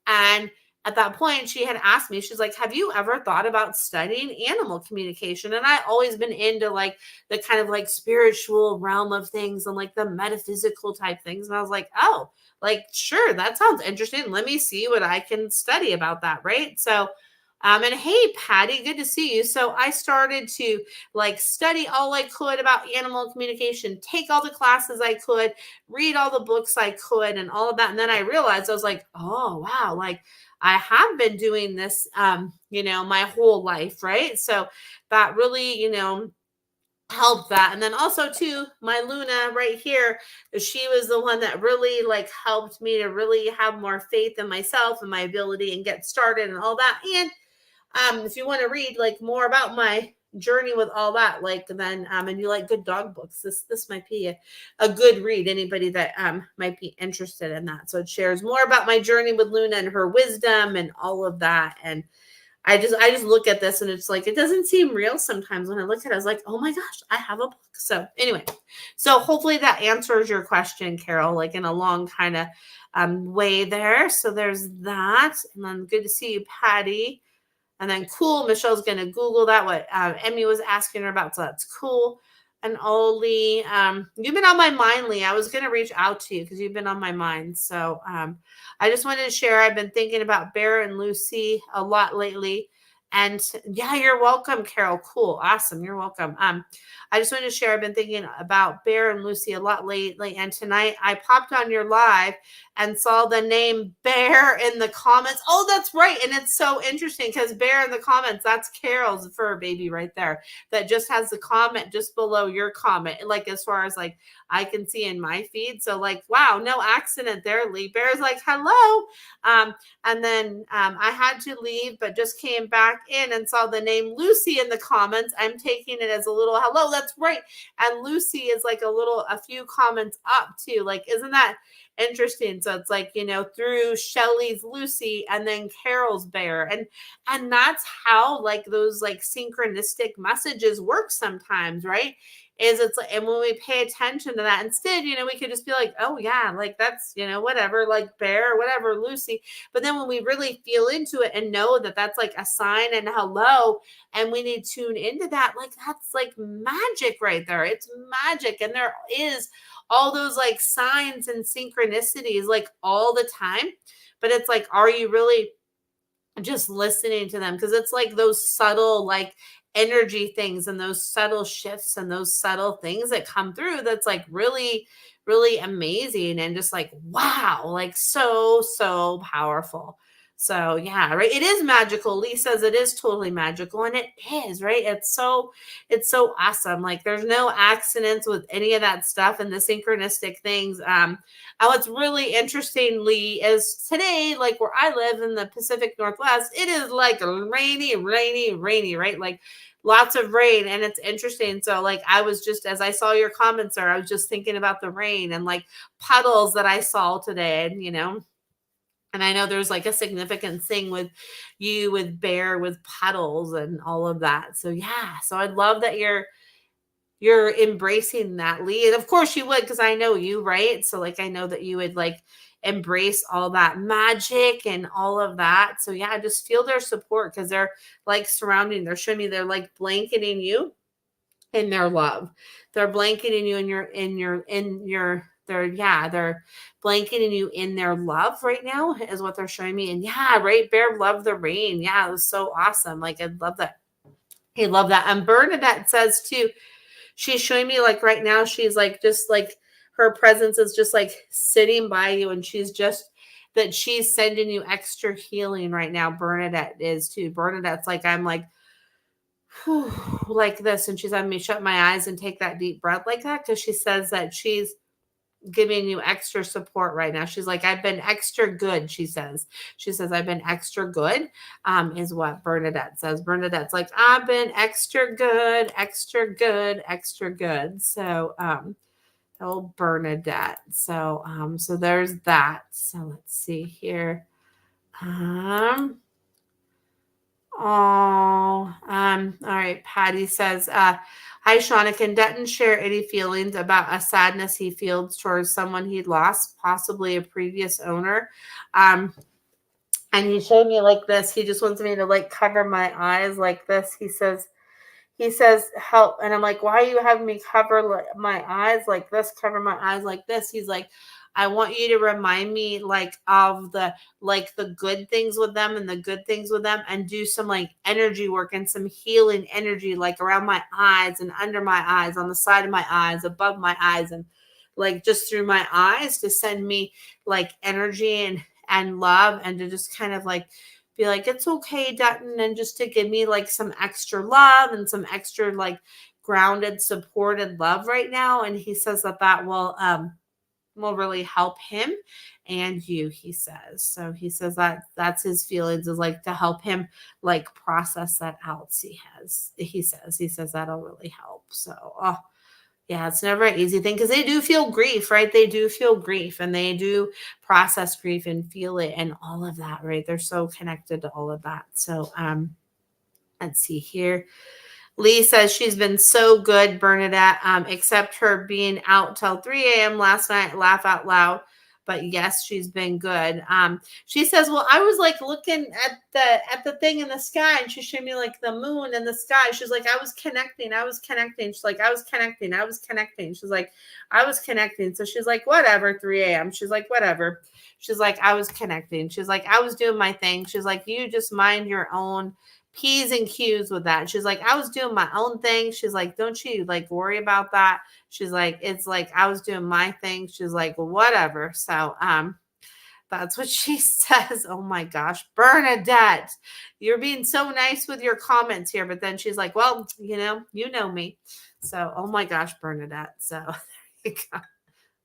And at that point, she had asked me, she's like, have you ever thought about studying animal communication? And I always been into like the kind of like spiritual realm of things and like the metaphysical type things. And I was like, oh, like, sure, that sounds interesting. Let me see what I can study about that. Right. So, and hey, Patty, good to see you. So I started to like study all I could about animal communication, take all the classes I could, read all the books I could, and all of that. And then I realized I was like, oh, wow, like I have been doing this, my whole life. Right. So that really, helped that. And then also too, my Luna right here, she was the one that really like helped me to really have more faith in myself and my ability and get started and all that. And if you want to read like more about my journey with all that, like then and you like good dog books, this might be a good read. Anybody that might be interested in that. So it shares more about my journey with Luna and her wisdom and all of that. And I just look at this and it's like it doesn't seem real sometimes when I look at it. I was like, oh my gosh, I have a book. So anyway, so hopefully that answers your question, Carol, like in a long kind of way there. So there's that. And then good to see you, Patty. And then cool, Michelle's going to Google that, what Emmy was asking her about. So that's cool. And Oli, you've been on my mind, Lee. I was going to reach out to you because you've been on my mind. So I just wanted to share. I've been thinking about Bear and Lucy a lot lately. And yeah, you're welcome, Carol. Cool. Awesome. You're welcome. I just wanted to share. I've been thinking about Bear and Lucy a lot lately. And tonight I popped on your live and saw the name Bear in the comments. Oh, that's right. And it's so interesting because Bear in the comments, that's Carol's fur baby right there that just has the comment just below your comment. Like as far as like I can see in my feed. So like, wow, no accident there, Lee. Bear's like, hello. And then I had to leave, but just came back in and saw the name Lucy in the comments. I'm taking it as a little hello. That's right. And Lucy is like a few comments up too. Like, isn't that interesting? So it's like, through Shelly's Lucy and then Carol's Bear. And that's how like those like synchronistic messages work sometimes, right? Is it's like, and when we pay attention to that instead, we could just be like, oh yeah, like that's, whatever, like Bear or whatever, Lucy. But then when we really feel into it and know that that's like a sign and hello, and we need to tune into that, like that's like magic right there. It's magic. And there is all those like signs and synchronicities like all the time. But it's like, are you really just listening to them? Because it's like those subtle like energy things and those subtle shifts and those subtle things that come through that's like really, really amazing and just like, wow, like so powerful. So yeah, right. It is magical. Lee says it is totally magical, and it is, right? It's so awesome. Like there's no accidents with any of that stuff and the synchronistic things. And what's really interesting, Lee, is today, like where I live in the Pacific Northwest, it is like rainy, right? Like lots of rain, and it's interesting. So like I was just, as I saw your comments there, I was just thinking about the rain and like puddles that I saw today, and I know there's like a significant thing with you with Bear with puddles and all of that. So yeah, so I love that you're embracing that, Lee. And of course you would, because I know you, right? So like I know that you would like embrace all that magic and all of that. So yeah, just feel their support because they're like surrounding, they're showing me they're like blanketing you in their love. They're blanketing you they're blanketing you in their love right now is what they're showing me. And yeah, right, Bear loved the rain. Yeah, it was so awesome. Like I love that. He loved that. And Bernadette says too, she's showing me like right now, she's like, just like her presence is just like sitting by you. And she's just that she's sending you extra healing right now. Bernadette is too. Bernadette's like, I'm like, whew, like this. And she's having me shut my eyes and take that deep breath like that. Cause she says that she's giving you extra support right now. She's like, I've been extra good. She says, I've been extra good, is what Bernadette says. Bernadette's like, I've been extra good. So, that tell Bernadette. So so there's that. So let's see here. All right. Patty says, hi, Shauna. Can Dutton share any feelings about a sadness he feels towards someone he lost, possibly a previous owner? And he showed me like this. He just wants me to like cover my eyes like this. He says, help. And I'm like, why are you having me cover my eyes like this? Cover my eyes like this. He's like, I want you to remind me like of the good things with them and the good things with them, and do some like energy work and some healing energy like around my eyes and under my eyes, on the side of my eyes, above my eyes, and like just through my eyes, to send me like energy and love, and to just kind of like be like, it's okay, Dutton, and just to give me like some extra love and some extra like grounded, supported love right now. And he says that will really help him and you, he says. So he says that that's his feelings, is like to help him like process that out. He says that'll really help. So yeah, it's never an easy thing, because they do feel grief, right? They do feel grief, and they do process grief and feel it and all of that, right? They're so connected to all of that. So let's see here. Lee says she's been so good, Bernadette, except her being out till 3 a.m. last night, laugh out loud. But yes, she's been good. She says, well, I was like looking at the thing in the sky, and she showed me like the moon and the sky. She's like, I was connecting. She's like, I was connecting. She's like, I was connecting. So she's like, whatever, 3 a.m. She's like, whatever. She's like, I was connecting. She's like, I was doing my thing. She's like, you just mind your own P's and Q's with that. She's like, I was doing my own thing. She's like, don't you like worry about that? She's like, it's like I was doing my thing. She's like, well, whatever. So that's what she says. Oh my gosh, Bernadette, you're being so nice with your comments here. But then she's like, well, you know me. So oh my gosh, Bernadette. So there you go.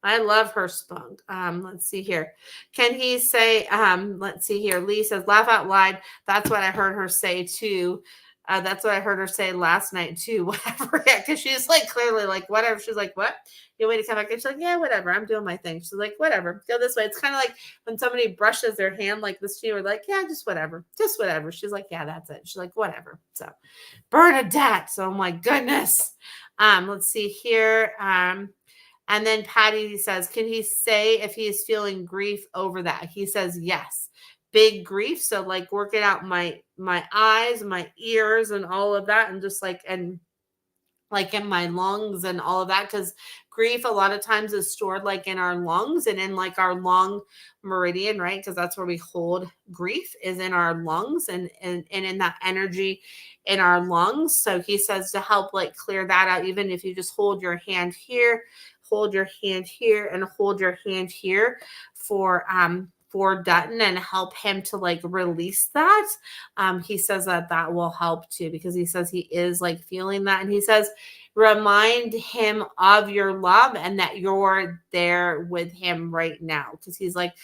I love her spunk. Let's see here. Can he say, let's see here. Lee says, laugh out loud. That's what I heard her say too. That's what I heard her say last night too. Whatever. Yeah, because she's like clearly like, whatever. She's like, what? You want me to come back? And she's like, yeah, whatever. I'm doing my thing. She's like, whatever. Go this way. It's kind of like when somebody brushes their hand like this to you, or like, yeah, just whatever. Just whatever. She's like, yeah, that's it. She's like, whatever. So Bernadette. So my goodness. Let's see here. And then Patty says, can he say if he is feeling grief over that? He says, yes, big grief. So like working out my eyes, my ears, and all of that. And just like, and like in my lungs and all of that. Because grief a lot of times is stored like in our lungs and in like our lung meridian, right? Because that's where we hold grief, is in our lungs and in that energy in our lungs. So he says to help like clear that out, even if you just hold your hand here, hold your hand here, and hold your hand here for Dutton, and help him to like release that. He says that will help too, because he says he is like feeling that. And he says, remind him of your love and that you're there with him right now. Because he's like,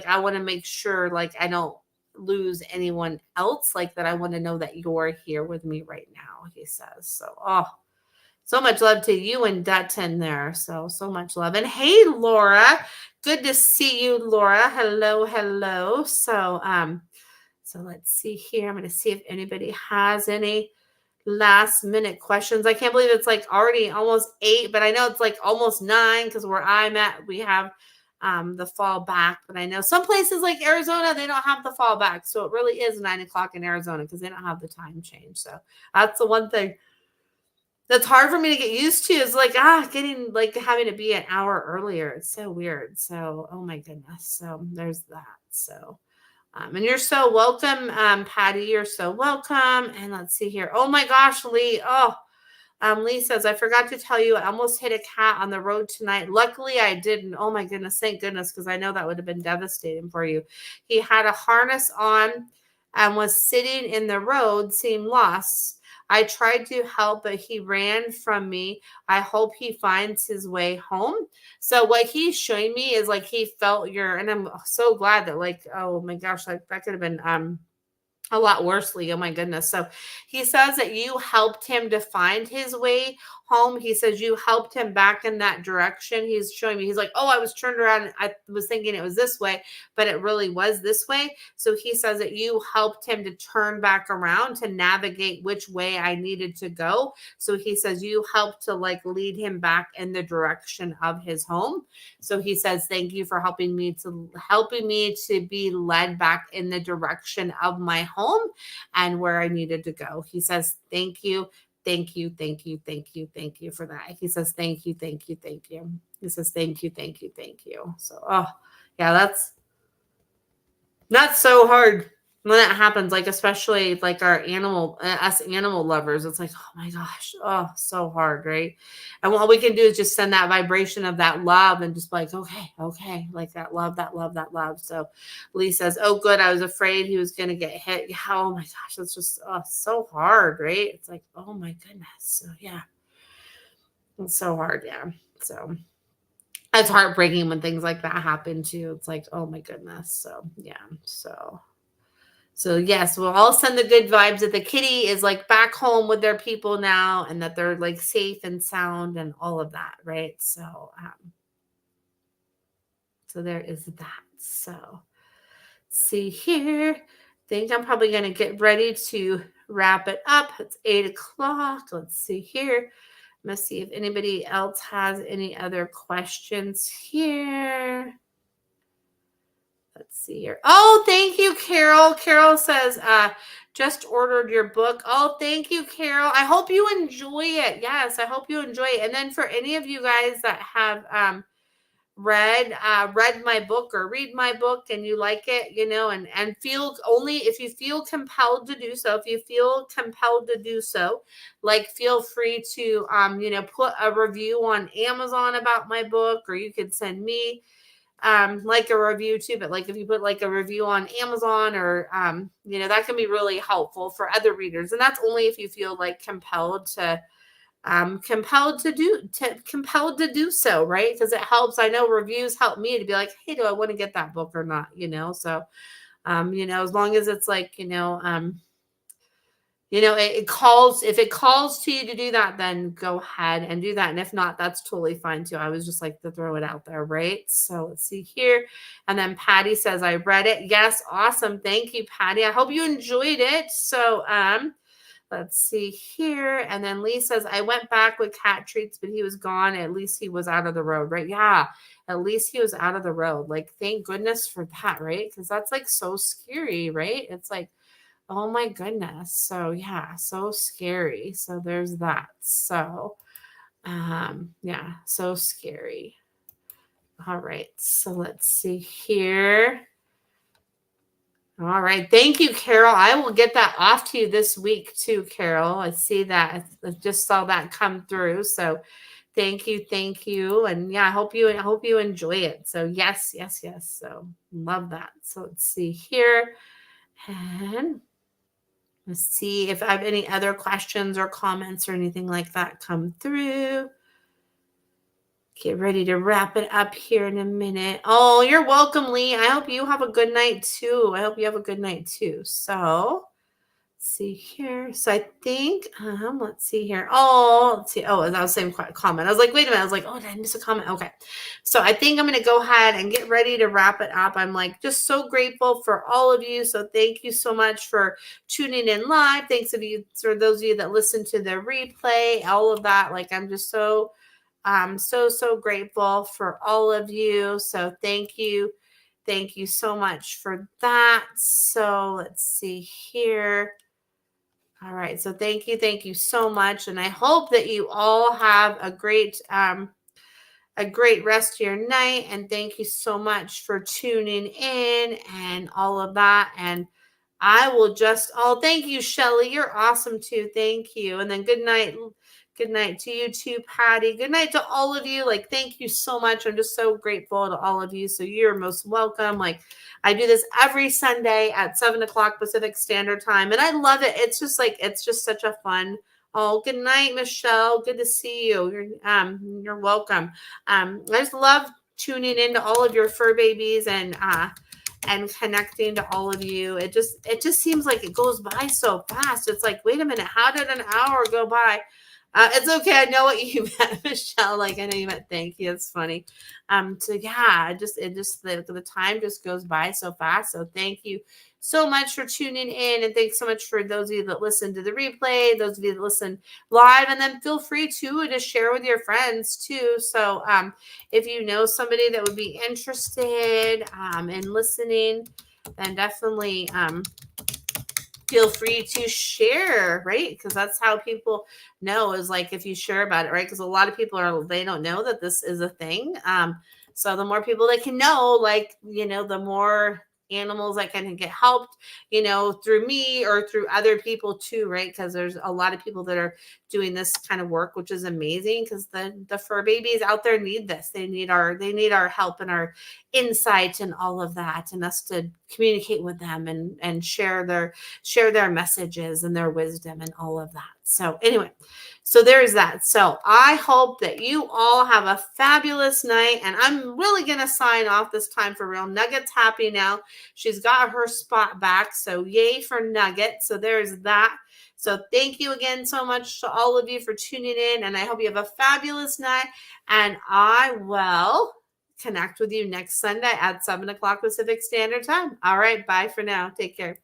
I want to make sure like I don't lose anyone else, like that. I want to know that you're here with me right now, he says. So, so much love to you and Dutton there. So much love. And hey, Laura, good to see you, Laura. Hello. So let's see here. I'm going to see if anybody has any last minute questions. I can't believe it's like already almost 8, but I know it's like almost 9, because where I'm at, we have the fall back. But I know some places like Arizona, they don't have the fall back. So it really is 9 o'clock in Arizona, because they don't have the time change. So that's the one thing that's hard for me to get used to, is like getting like having to be an hour earlier. It's so weird. So oh my goodness. So there's that. So and you're so welcome, Patty. You're so welcome. And let's see here. Oh my gosh, Lee. Lee says, I forgot to tell you, I almost hit a cat on the road tonight. Luckily, I didn't. Oh my goodness. Thank goodness, because I know that would have been devastating for you. He had a harness on and was sitting in the road, seemed lost. I tried to help, but he ran from me. I hope he finds his way home. So what he's showing me is like he felt and I'm so glad that like, oh my gosh, like that could have been A lot worse, Lee. Oh my goodness. So he says that you helped him to find his way home. He says you helped him back in that direction. He's showing me, he's like, oh, I was turned around. And I was thinking it was this way, but it really was this way. So he says that you helped him to turn back around to navigate which way I needed to go. So he says you helped to like lead him back in the direction of his home. So he says, thank you for helping me to be led back in the direction of my home and where I needed to go. He says, thank you. Thank you, thank you, thank you, thank you for that. He says, thank you, thank you, thank you. He says, thank you, thank you, thank you. So, oh, yeah, that's so hard when that happens, like, especially like us animal lovers. It's like, oh my gosh, oh, so hard, right? And all we can do is just send that vibration of that love and just like, okay, like that love, that love, that love. So Lee says, oh, good. I was afraid he was going to get hit. Yeah, oh my gosh, that's just so hard, right? It's like, oh my goodness. So yeah, it's so hard. Yeah. So it's heartbreaking when things like that happen too. It's like, oh my goodness. So yeah. So yes, we'll all send the good vibes that the kitty is like back home with their people now and that they're like safe and sound and all of that, right? So there is that. So see here. Think I'm probably going to get ready to wrap it up. It's 8:00. Let's see here. Let's see if anybody else has any other questions here. Let's see here. Oh, thank you, Carol. Carol says, just ordered your book. Oh, thank you, Carol. I hope you enjoy it. Yes, I hope you enjoy it. And then for any of you guys that have read my book or read my book and you like it, and feel only if you feel compelled to do so, like feel free to put a review on Amazon about my book, or you could send me like a review too. But like if you put like a review on Amazon or that can be really helpful for other readers. And that's only if you feel like compelled to do so, right? Because it helps. I know reviews help me to be like, hey, do I want to get that book or not? So as long as it's like it calls, if it calls to you to do that, then go ahead and do that. And if not, that's totally fine too. I was just like to throw it out there, right? So let's see here. And then Patty says, I read it. Yes. Awesome. Thank you, Patty. I hope you enjoyed it. So, let's see here. And then Lee says, I went back with cat treats, but he was gone. At least he was out of the road, right? Yeah. At least he was out of the road. Like, thank goodness for that, right? Because that's like so scary, right? It's like, oh my goodness. So yeah, so scary. So there's that. So yeah, so scary. All right. So let's see here. All right. Thank you, Carol. I will get that off to you this week too, Carol. I see that. I just saw that come through. So thank you. Thank you. And yeah, I hope you enjoy it. So yes. So love that. So let's see here. And let's see if I have any other questions or comments or anything like that come through. Get ready to wrap it up here in a minute. Oh, you're welcome, Lee. I hope you have a good night too. So let's see here. So I think, let's see here. Oh, let's see. Oh, that was the same comment. I was like, wait a minute. I was like, oh, did I miss a comment? Okay. So I think I'm going to go ahead and get ready to wrap it up. I'm like, just so grateful for all of you. So thank you so much for tuning in live. Thanks for those of you that listen to the replay, all of that. Like, I'm just so grateful for all of you. So thank you. Thank you so much for that. So let's see here. All right. So thank you so much. And I hope that you all have a great rest of your night. And thank you so much for tuning in and all of that. And I will thank you, Shelly. You're awesome too. Thank you. And then good night. Good night to you too, Patty. Good night to all of you. Like, thank you so much. I'm just so grateful to all of you. So you're most welcome. Like, I do this every Sunday at 7:00 Pacific Standard Time. And I love it. It's just such a fun. Oh, good night, Michelle. Good to see you. You're welcome. I just love tuning into all of your fur babies and and connecting to all of you. It just seems like it goes by so fast. It's like, wait a minute, how did an hour go by? It's okay. I know what you meant, Michelle. Like, I know you meant thank you. It's funny. So yeah, the time just goes by so fast. So thank you so much for tuning in. And thanks so much for those of you that listen to the replay, those of you that listen live, and then feel free to share with your friends too. So if you know somebody that would be interested in listening, then definitely feel free to share, right? Because that's how people know, is like if you share about it, right? Because a lot of people they don't know that this is a thing. So the more people that can know, like, the more animals that can get helped, through me or through other people too, right? Because there's a lot of people that are doing this kind of work, which is amazing, because the fur babies out there need this. They need our help and our insight and all of that, and us to communicate with them and share their messages and their wisdom and all of that. So anyway, so there's that. So I hope that you all have a fabulous night, and I'm really going to sign off this time for real. Nugget's happy now. She's got her spot back. So yay for Nugget. So there's that. So thank you again so much to all of you for tuning in, and I hope you have a fabulous night, and I will connect with you next Sunday at 7 o'clock Pacific Standard Time. All right. Bye for now. Take care.